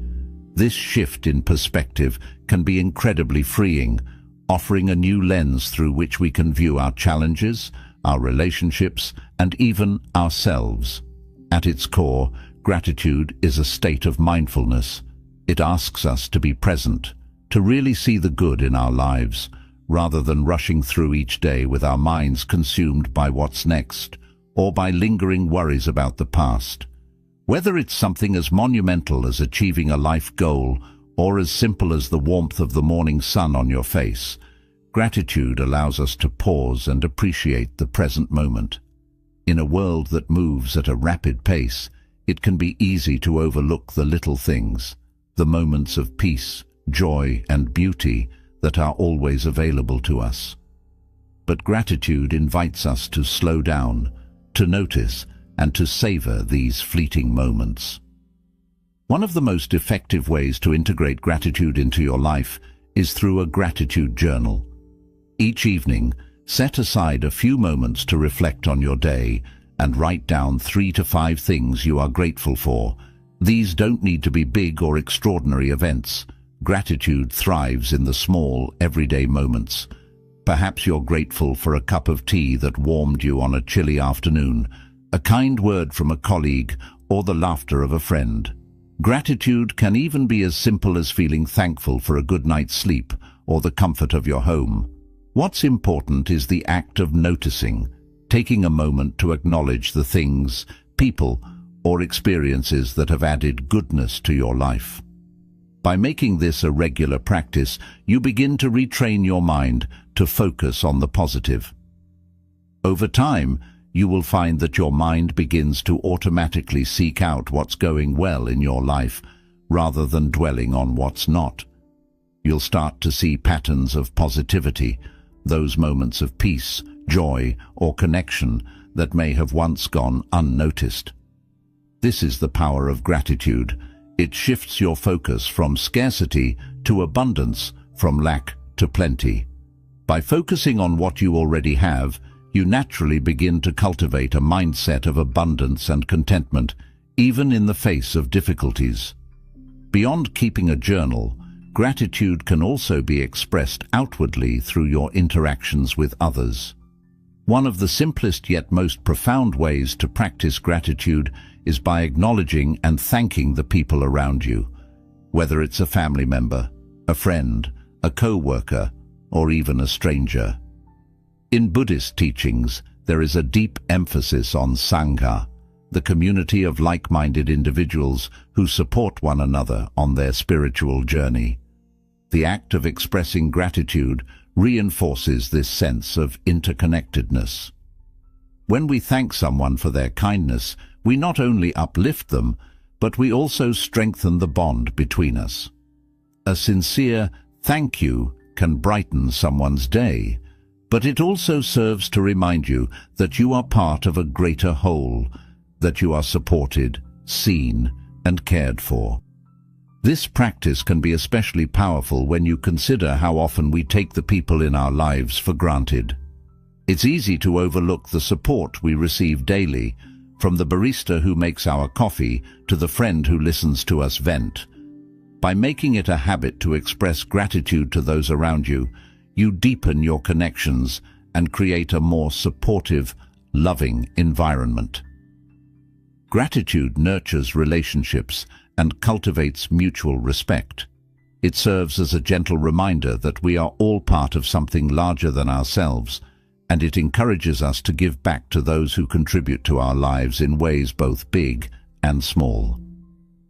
This shift in perspective can be incredibly freeing, offering a new lens through which we can view our challenges, our relationships, and even ourselves. At its core, gratitude is a state of mindfulness. It asks us to be present, to really see the good in our lives, rather than rushing through each day with our minds consumed by what's next, or by lingering worries about the past. Whether it's something as monumental as achieving a life goal, or as simple as the warmth of the morning sun on your face, gratitude allows us to pause and appreciate the present moment. In a world that moves at a rapid pace, it can be easy to overlook the little things, the moments of peace, joy, and beauty that are always available to us. But gratitude invites us to slow down, to notice, and to savor these fleeting moments. One of the most effective ways to integrate gratitude into your life is through a gratitude journal. Each evening, set aside a few moments to reflect on your day and write down 3 to 5 things you are grateful for. These don't need to be big or extraordinary events. Gratitude thrives in the small, everyday moments. Perhaps you're grateful for a cup of tea that warmed you on a chilly afternoon, a kind word from a colleague, or the laughter of a friend. Gratitude can even be as simple as feeling thankful for a good night's sleep or the comfort of your home. What's important is the act of noticing, taking a moment to acknowledge the things, people, or experiences that have added goodness to your life. By making this a regular practice, you begin to retrain your mind to focus on the positive. Over time, you will find that your mind begins to automatically seek out what's going well in your life, rather than dwelling on what's not. You'll start to see patterns of positivity, those moments of peace, joy, or connection that may have once gone unnoticed. This is the power of gratitude. It shifts your focus from scarcity to abundance, from lack to plenty. By focusing on what you already have, you naturally begin to cultivate a mindset of abundance and contentment, even in the face of difficulties. Beyond keeping a journal, gratitude can also be expressed outwardly through your interactions with others. One of the simplest yet most profound ways to practice gratitude is by acknowledging and thanking the people around you, whether it's a family member, a friend, a co-worker, or even a stranger. In Buddhist teachings, there is a deep emphasis on Sangha, the community of like-minded individuals who support one another on their spiritual journey. The act of expressing gratitude reinforces this sense of interconnectedness. When we thank someone for their kindness, we not only uplift them, but we also strengthen the bond between us. A sincere thank you can brighten someone's day, but it also serves to remind you that you are part of a greater whole, that you are supported, seen, and cared for. This practice can be especially powerful when you consider how often we take the people in our lives for granted. It's easy to overlook the support we receive daily, from the barista who makes our coffee to the friend who listens to us vent. By making it a habit to express gratitude to those around you, you deepen your connections and create a more supportive, loving environment. Gratitude nurtures relationships and cultivates mutual respect. It serves as a gentle reminder that we are all part of something larger than ourselves, and it encourages us to give back to those who contribute to our lives in ways both big and small.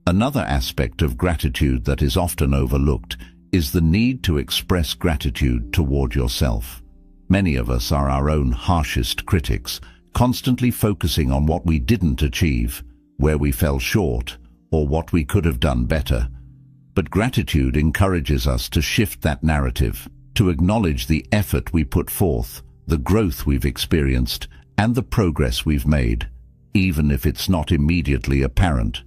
Another aspect of gratitude that is often overlooked is the need to express gratitude toward yourself. Many of us are our own harshest critics, constantly focusing on what we didn't achieve, where we fell short, or what we could have done better. But gratitude encourages us to shift that narrative, to acknowledge the effort we put forth, the growth we've experienced, and the progress we've made, even if it's not immediately apparent.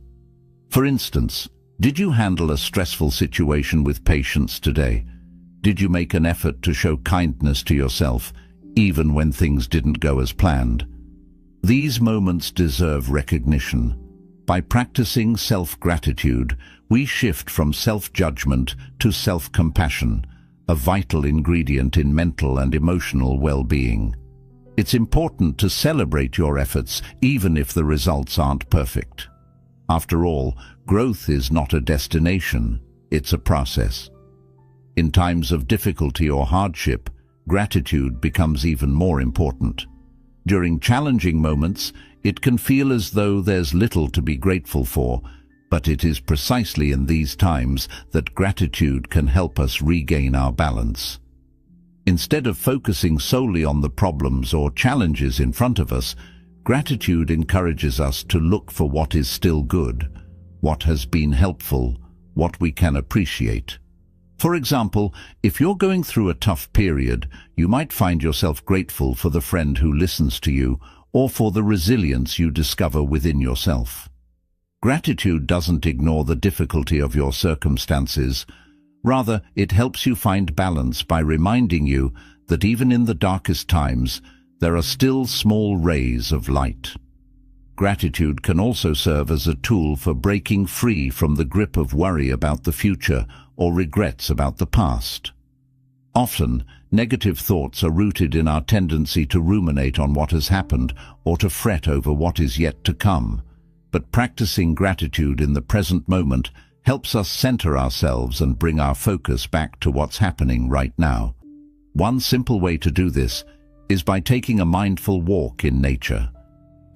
For instance, did you handle a stressful situation with patience today? Did you make an effort to show kindness to yourself, even when things didn't go as planned? These moments deserve recognition. By practicing self-gratitude, we shift from self-judgment to self-compassion, a vital ingredient in mental and emotional well-being. It's important to celebrate your efforts, even if the results aren't perfect. After all, growth is not a destination, it's a process. In times of difficulty or hardship, gratitude becomes even more important. During challenging moments, it can feel as though there's little to be grateful for, but it is precisely in these times that gratitude can help us regain our balance. Instead of focusing solely on the problems or challenges in front of us, gratitude encourages us to look for what is still good, what has been helpful, what we can appreciate. For example, if you're going through a tough period, you might find yourself grateful for the friend who listens to you, or for the resilience you discover within yourself. Gratitude doesn't ignore the difficulty of your circumstances. Rather, it helps you find balance by reminding you that even in the darkest times, there are still small rays of light. Gratitude can also serve as a tool for breaking free from the grip of worry about the future or regrets about the past. Often, negative thoughts are rooted in our tendency to ruminate on what has happened or to fret over what is yet to come. But practicing gratitude in the present moment helps us center ourselves and bring our focus back to what's happening right now. One simple way to do this is by taking a mindful walk in nature.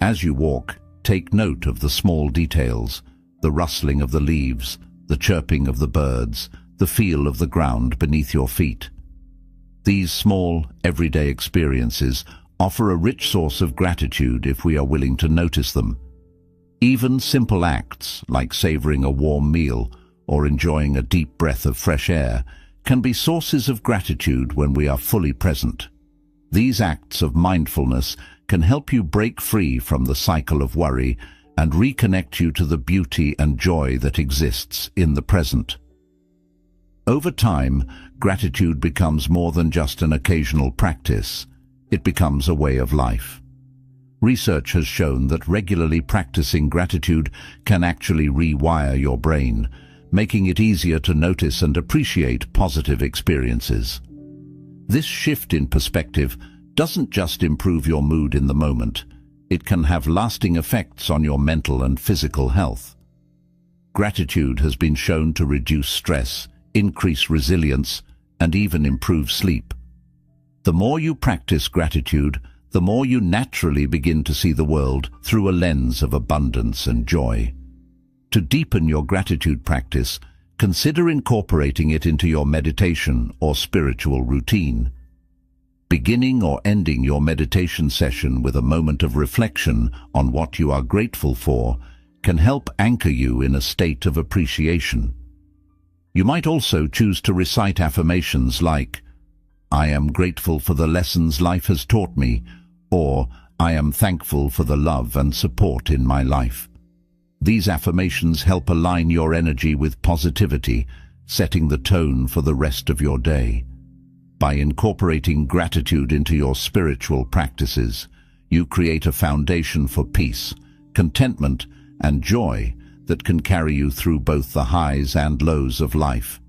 As you walk, take note of the small details, the rustling of the leaves, the chirping of the birds, the feel of the ground beneath your feet. These small, everyday experiences offer a rich source of gratitude if we are willing to notice them. Even simple acts, like savoring a warm meal or enjoying a deep breath of fresh air, can be sources of gratitude when we are fully present. These acts of mindfulness can help you break free from the cycle of worry and reconnect you to the beauty and joy that exists in the present. Over time, gratitude becomes more than just an occasional practice. It becomes a way of life. Research has shown that regularly practicing gratitude can actually rewire your brain, making it easier to notice and appreciate positive experiences. This shift in perspective doesn't just improve your mood in the moment, it can have lasting effects on your mental and physical health. Gratitude has been shown to reduce stress, increase resilience, and even improve sleep. The more you practice gratitude, the more you naturally begin to see the world through a lens of abundance and joy. To deepen your gratitude practice, consider incorporating it into your meditation or spiritual routine. Beginning or ending your meditation session with a moment of reflection on what you are grateful for can help anchor you in a state of appreciation. You might also choose to recite affirmations like, "I am grateful for the lessons life has taught me," or "I am thankful for the love and support in my life." These affirmations help align your energy with positivity, setting the tone for the rest of your day. By incorporating gratitude into your spiritual practices, you create a foundation for peace, contentment, and joy that can carry you through both the highs and lows of life.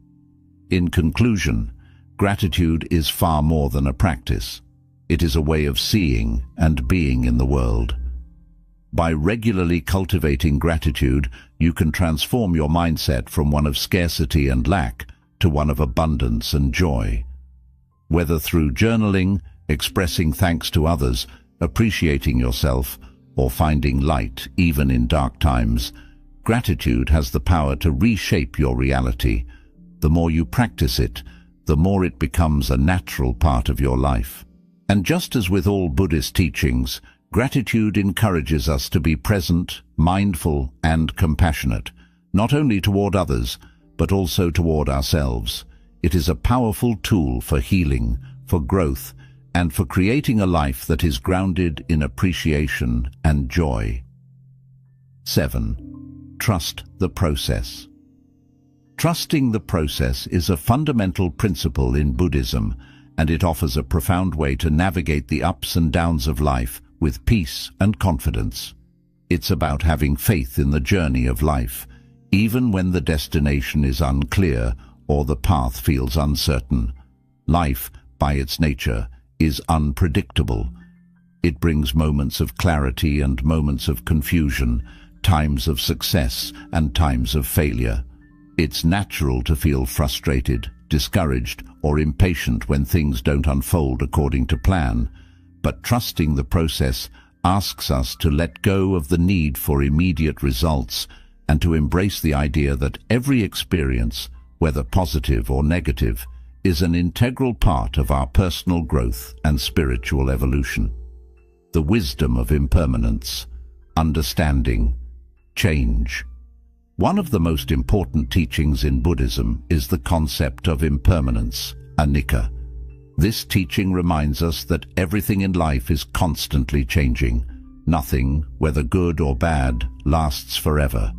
In conclusion, gratitude is far more than a practice. It is a way of seeing and being in the world. By regularly cultivating gratitude, you can transform your mindset from one of scarcity and lack to one of abundance and joy. Whether through journaling, expressing thanks to others, appreciating yourself, or finding light even in dark times, gratitude has the power to reshape your reality. The more you practice it, the more it becomes a natural part of your life. And just as with all Buddhist teachings, gratitude encourages us to be present, mindful, and compassionate, not only toward others, but also toward ourselves. It is a powerful tool for healing, for growth, and for creating a life that is grounded in appreciation and joy. 7. Trust the process. Trusting the process is a fundamental principle in Buddhism, and it offers a profound way to navigate the ups and downs of life with peace and confidence. It's about having faith in the journey of life, even when the destination is unclear or the path feels uncertain. Life, by its nature, is unpredictable. It brings moments of clarity and moments of confusion, times of success and times of failure. It's natural to feel frustrated, discouraged, or impatient when things don't unfold according to plan. But trusting the process asks us to let go of the need for immediate results and to embrace the idea that every experience, whether positive or negative, is an integral part of our personal growth and spiritual evolution. The wisdom of impermanence, understanding, change. One of the most important teachings in Buddhism is the concept of impermanence, anicca. This teaching reminds us that everything in life is constantly changing. Nothing, whether good or bad, lasts forever.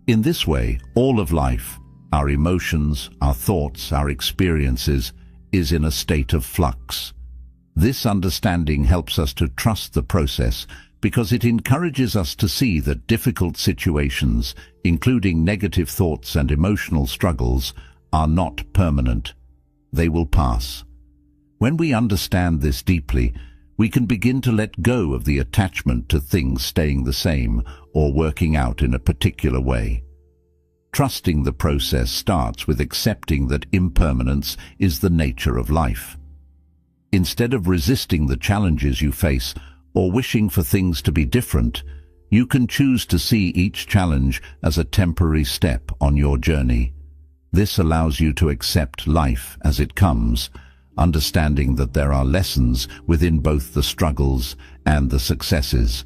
In this way, all of life, our emotions, our thoughts, our experiences, is in a state of flux. This understanding helps us to trust the process because it encourages us to see that difficult situations, including negative thoughts and emotional struggles, are not permanent. They will pass. When we understand this deeply, we can begin to let go of the attachment to things staying the same or working out in a particular way. Trusting the process starts with accepting that impermanence is the nature of life. Instead of resisting the challenges you face or wishing for things to be different, you can choose to see each challenge as a temporary step on your journey. This allows you to accept life as it comes, understanding that there are lessons within both the struggles and the successes.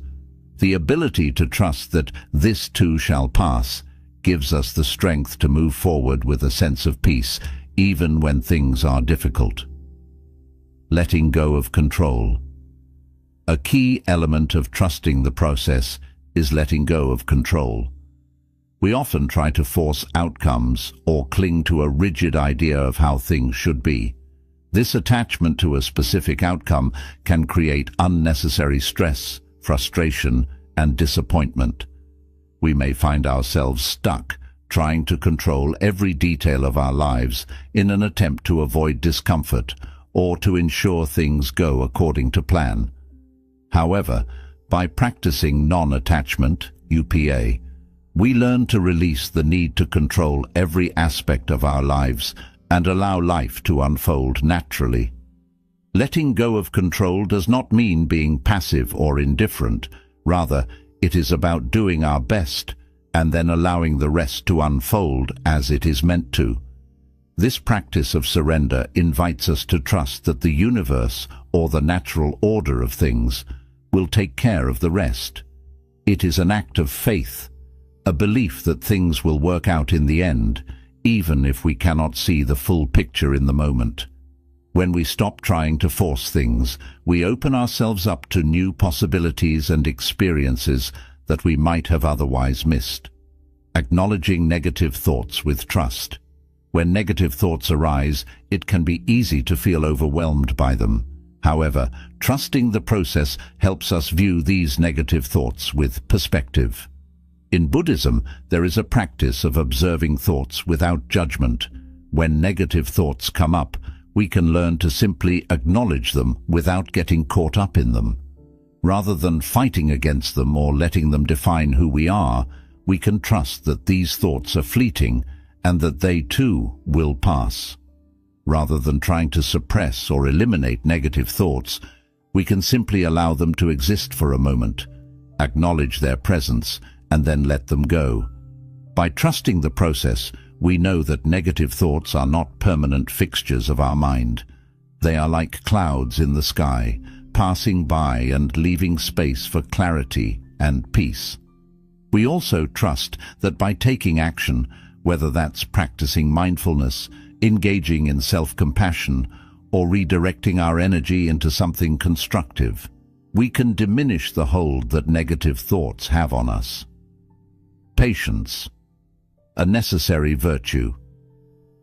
The ability to trust that this too shall pass gives us the strength to move forward with a sense of peace, even when things are difficult. Letting go of control. A key element of trusting the process is letting go of control. We often try to force outcomes or cling to a rigid idea of how things should be. This attachment to a specific outcome can create unnecessary stress, frustration, and disappointment. We may find ourselves stuck, trying to control every detail of our lives in an attempt to avoid discomfort or to ensure things go according to plan. However, by practicing non-attachment, UPA, we learn to release the need to control every aspect of our lives and allow life to unfold naturally. Letting go of control does not mean being passive or indifferent. Rather, it is about doing our best and then allowing the rest to unfold as it is meant to. This practice of surrender invites us to trust that the universe, or the natural order of things, will take care of the rest. It is an act of faith, a belief that things will work out in the end, even if we cannot see the full picture in the moment. When we stop trying to force things, we open ourselves up to new possibilities and experiences that we might have otherwise missed. Acknowledging negative thoughts with trust. When negative thoughts arise, it can be easy to feel overwhelmed by them. However, trusting the process helps us view these negative thoughts with perspective. In Buddhism, there is a practice of observing thoughts without judgment. When negative thoughts come up, we can learn to simply acknowledge them without getting caught up in them. Rather than fighting against them or letting them define who we are, we can trust that these thoughts are fleeting and that they too will pass. Rather than trying to suppress or eliminate negative thoughts, we can simply allow them to exist for a moment, acknowledge their presence, and then let them go. By trusting the process, we know that negative thoughts are not permanent fixtures of our mind. They are like clouds in the sky, passing by and leaving space for clarity and peace. We also trust that by taking action, whether that's practicing mindfulness, engaging in self-compassion, or redirecting our energy into something constructive, we can diminish the hold that negative thoughts have on us. Patience, a necessary virtue.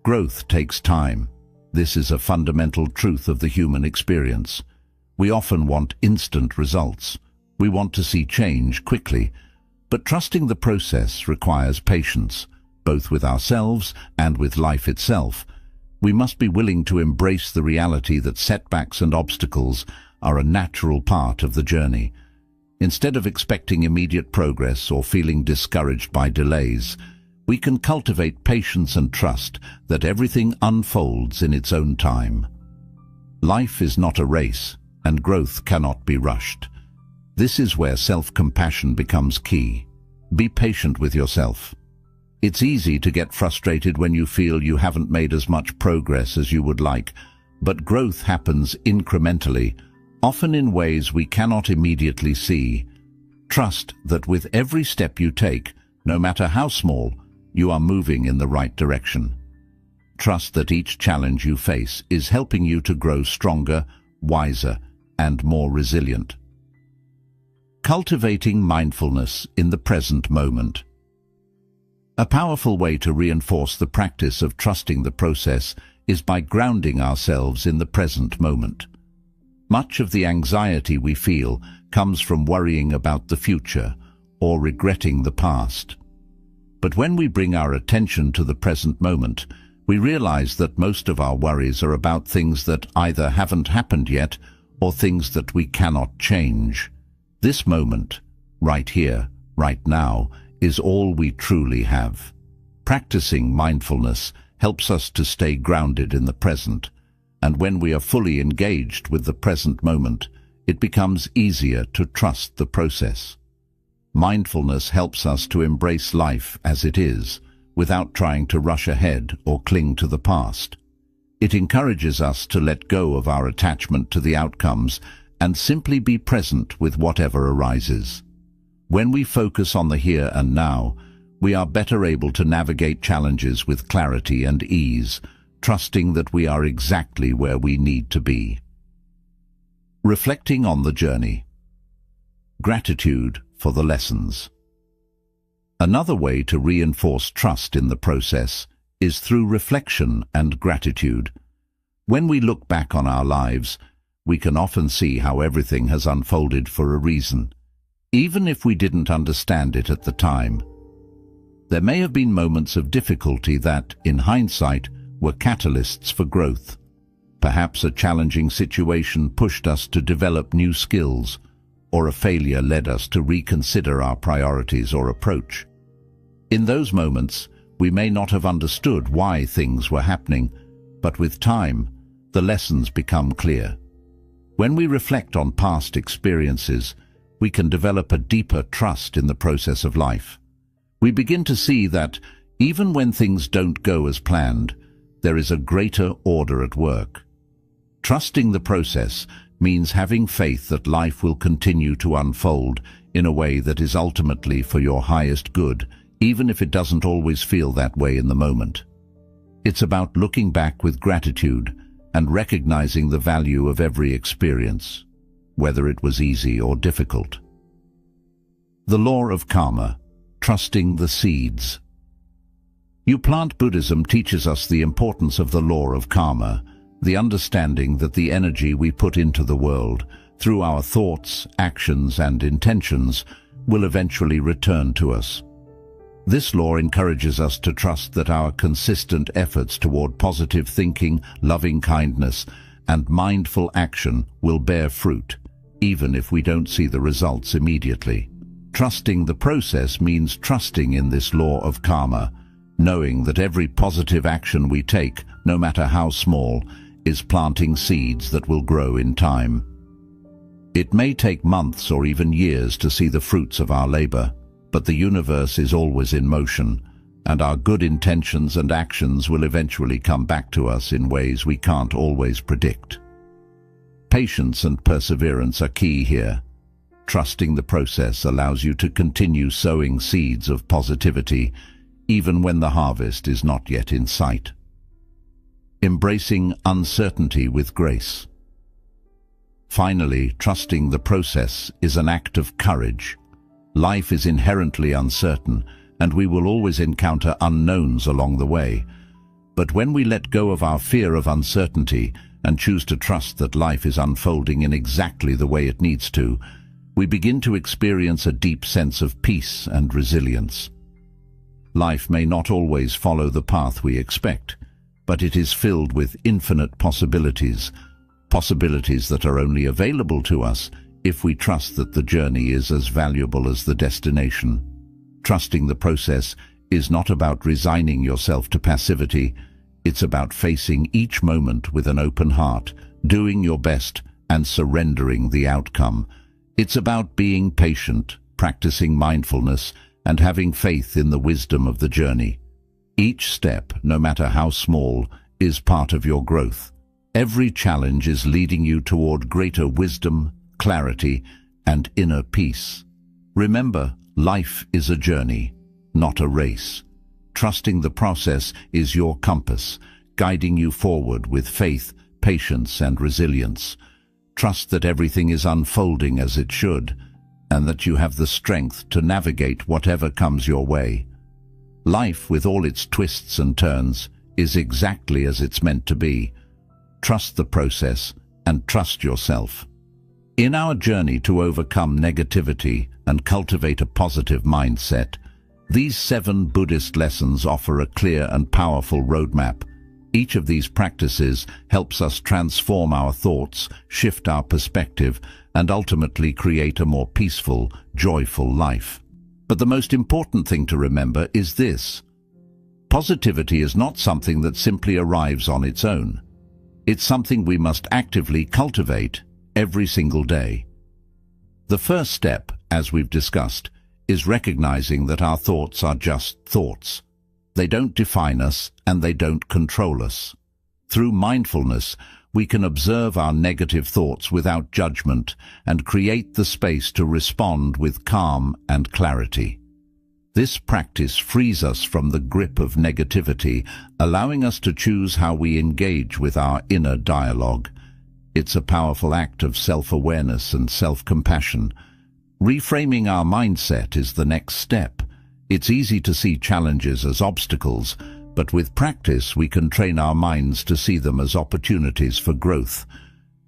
Growth takes time. This is a fundamental truth of the human experience. We often want instant results. We want to see change quickly, but trusting the process requires patience, both with ourselves and with life itself. We must be willing to embrace the reality that setbacks and obstacles are a natural part of the journey. Instead of expecting immediate progress or feeling discouraged by delays, we can cultivate patience and trust that everything unfolds in its own time. Life is not a race, and growth cannot be rushed. This is where self-compassion becomes key. Be patient with yourself. It's easy to get frustrated when you feel you haven't made as much progress as you would like, but growth happens incrementally, often in ways we cannot immediately see. Trust that with every step you take, no matter how small, you are moving in the right direction. Trust that each challenge you face is helping you to grow stronger, wiser, and more resilient. Cultivating mindfulness in the present moment. A powerful way to reinforce the practice of trusting the process is by grounding ourselves in the present moment. Much of the anxiety we feel comes from worrying about the future or regretting the past. But when we bring our attention to the present moment, we realize that most of our worries are about things that either haven't happened yet or things that we cannot change. This moment, right here, right now, is all we truly have. Practicing mindfulness helps us to stay grounded in the present, and when we are fully engaged with the present moment, it becomes easier to trust the process. Mindfulness helps us to embrace life as it is, without trying to rush ahead or cling to the past. It encourages us to let go of our attachment to the outcomes and simply be present with whatever arises. When we focus on the here and now, we are better able to navigate challenges with clarity and ease, trusting that we are exactly where we need to be. Reflecting on the journey. Gratitude for the lessons. Another way to reinforce trust in the process is through reflection and gratitude. When we look back on our lives, we can often see how everything has unfolded for a reason, even if we didn't understand it at the time. There may have been moments of difficulty that, in hindsight, were catalysts for growth. Perhaps a challenging situation pushed us to develop new skills, or a failure led us to reconsider our priorities or approach. In those moments, we may not have understood why things were happening, but with time, the lessons become clear. When we reflect on past experiences, we can develop a deeper trust in the process of life. We begin to see that, even when things don't go as planned, there is a greater order at work. Trusting the process means having faith that life will continue to unfold in a way that is ultimately for your highest good, even if it doesn't always feel that way in the moment. It's about looking back with gratitude and recognizing the value of every experience, whether it was easy or difficult. The law of karma, trusting the seeds. New Plant Buddhism teaches us the importance of the law of karma, the understanding that the energy we put into the world, through our thoughts, actions, and intentions, will eventually return to us. This law encourages us to trust that our consistent efforts toward positive thinking, loving kindness, and mindful action will bear fruit, even if we don't see the results immediately. Trusting the process means trusting in this law of karma, knowing that every positive action we take, no matter how small, is planting seeds that will grow in time. It may take months or even years to see the fruits of our labor, but the universe is always in motion, and our good intentions and actions will eventually come back to us in ways we can't always predict. Patience and perseverance are key here. Trusting the process allows you to continue sowing seeds of positivity, even when the harvest is not yet in sight. Embracing uncertainty with grace. Finally, trusting the process is an act of courage. Life is inherently uncertain, and we will always encounter unknowns along the way. But when we let go of our fear of uncertainty and choose to trust that life is unfolding in exactly the way it needs to, we begin to experience a deep sense of peace and resilience. Life may not always follow the path we expect, but it is filled with infinite possibilities, possibilities that are only available to us if we trust that the journey is as valuable as the destination. Trusting the process is not about resigning yourself to passivity. It's about facing each moment with an open heart, doing your best, and surrendering the outcome. It's about being patient, practicing mindfulness, and having faith in the wisdom of the journey. Each step, no matter how small, is part of your growth. Every challenge is leading you toward greater wisdom, clarity, and inner peace. Remember, life is a journey, not a race. Trusting the process is your compass, guiding you forward with faith, patience, and resilience. Trust that everything is unfolding as it should, and that you have the strength to navigate whatever comes your way. Life, with all its twists and turns, is exactly as it's meant to be. Trust the process and trust yourself. In our journey to overcome negativity and cultivate a positive mindset, these 7 Buddhist lessons offer a clear and powerful roadmap. Each of these practices helps us transform our thoughts, shift our perspective, and ultimately create a more peaceful, joyful life. But the most important thing to remember is this: positivity is not something that simply arrives on its own. It's something we must actively cultivate every single day. The first step, as we've discussed, is recognizing that our thoughts are just thoughts. They don't define us and they don't control us. Through mindfulness, we can observe our negative thoughts without judgment and create the space to respond with calm and clarity. This practice frees us from the grip of negativity, allowing us to choose how we engage with our inner dialogue. It's a powerful act of self-awareness and self-compassion. Reframing our mindset is the next step. It's easy to see challenges as obstacles, but with practice we can train our minds to see them as opportunities for growth.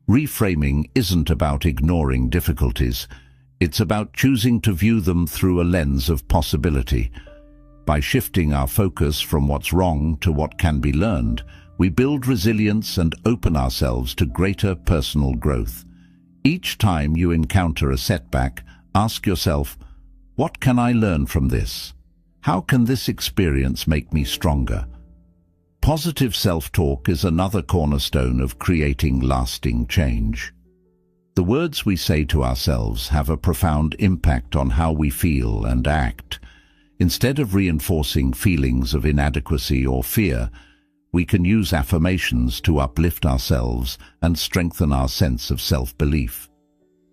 Reframing isn't about ignoring difficulties. It's about choosing to view them through a lens of possibility. By shifting our focus from what's wrong to what can be learned, we build resilience and open ourselves to greater personal growth. Each time you encounter a setback, ask yourself, what can I learn from this? How can this experience make me stronger? Positive self-talk is another cornerstone of creating lasting change. The words we say to ourselves have a profound impact on how we feel and act. Instead of reinforcing feelings of inadequacy or fear, we can use affirmations to uplift ourselves and strengthen our sense of self-belief.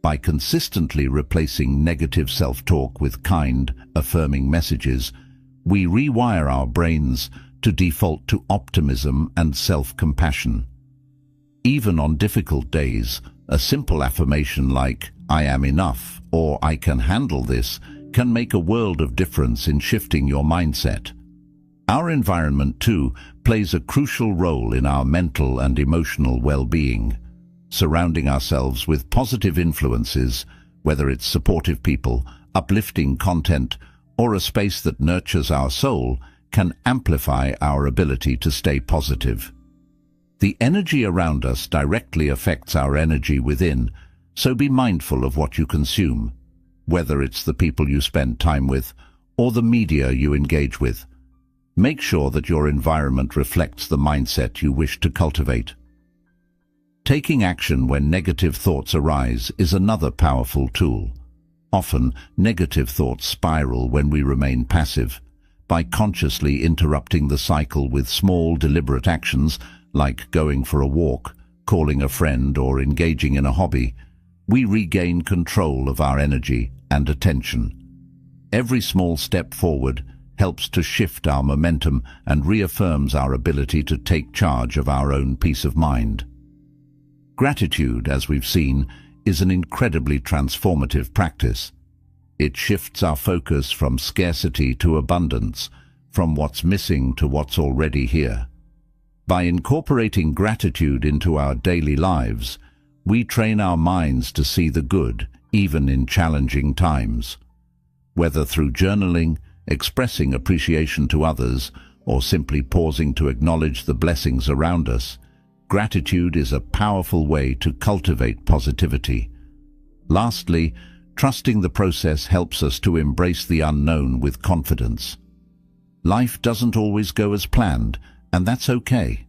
By consistently replacing negative self-talk with kind, affirming messages, we rewire our brains to default to optimism and self-compassion. Even on difficult days, a simple affirmation like, "I am enough," or "I can handle this," can make a world of difference in shifting your mindset. Our environment, too, plays a crucial role in our mental and emotional well-being. Surrounding ourselves with positive influences, whether it's supportive people, uplifting content, or a space that nurtures our soul, can amplify our ability to stay positive. The energy around us directly affects our energy within, so be mindful of what you consume, whether it's the people you spend time with or the media you engage with. Make sure that your environment reflects the mindset you wish to cultivate. Taking action when negative thoughts arise is another powerful tool. Often, negative thoughts spiral when we remain passive. By consciously interrupting the cycle with small, deliberate actions, like going for a walk, calling a friend, or engaging in a hobby, we regain control of our energy and attention. Every small step forward helps to shift our momentum and reaffirms our ability to take charge of our own peace of mind. Gratitude, as we've seen, is an incredibly transformative practice. It shifts our focus from scarcity to abundance, from what's missing to what's already here. By incorporating gratitude into our daily lives, we train our minds to see the good, even in challenging times. Whether through journaling, expressing appreciation to others, or simply pausing to acknowledge the blessings around us, gratitude is a powerful way to cultivate positivity. Lastly, trusting the process helps us to embrace the unknown with confidence. Life doesn't always go as planned, and that's okay.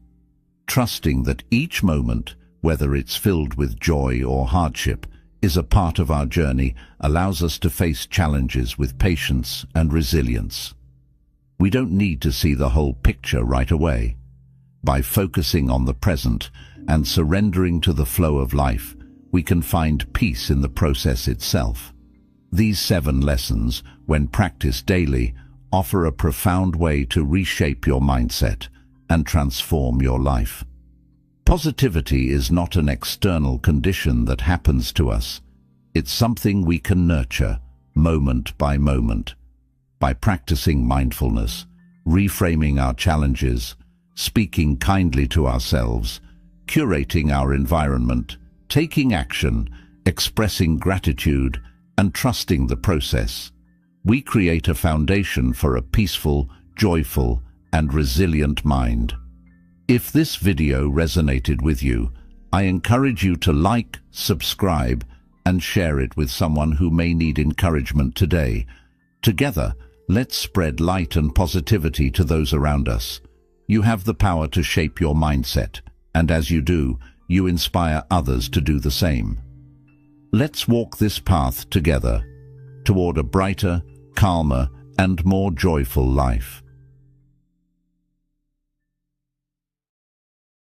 Trusting that each moment, whether it's filled with joy or hardship, is a part of our journey allows us to face challenges with patience and resilience. We don't need to see the whole picture right away. By focusing on the present and surrendering to the flow of life, we can find peace in the process itself. These 7 lessons, when practiced daily, offer a profound way to reshape your mindset and transform your life. Positivity is not an external condition that happens to us. It's something we can nurture, moment by moment, by practicing mindfulness, reframing our challenges, speaking kindly to ourselves, curating our environment, taking action, expressing gratitude, and trusting the process. We create a foundation for a peaceful, joyful, and resilient mind. If this video resonated with you, I encourage you to like, subscribe, and share it with someone who may need encouragement today. Together, let's spread light and positivity to those around us. You have the power to shape your mindset, and as you do, you inspire others to do the same. Let's walk this path together toward a brighter, calmer, and more joyful life.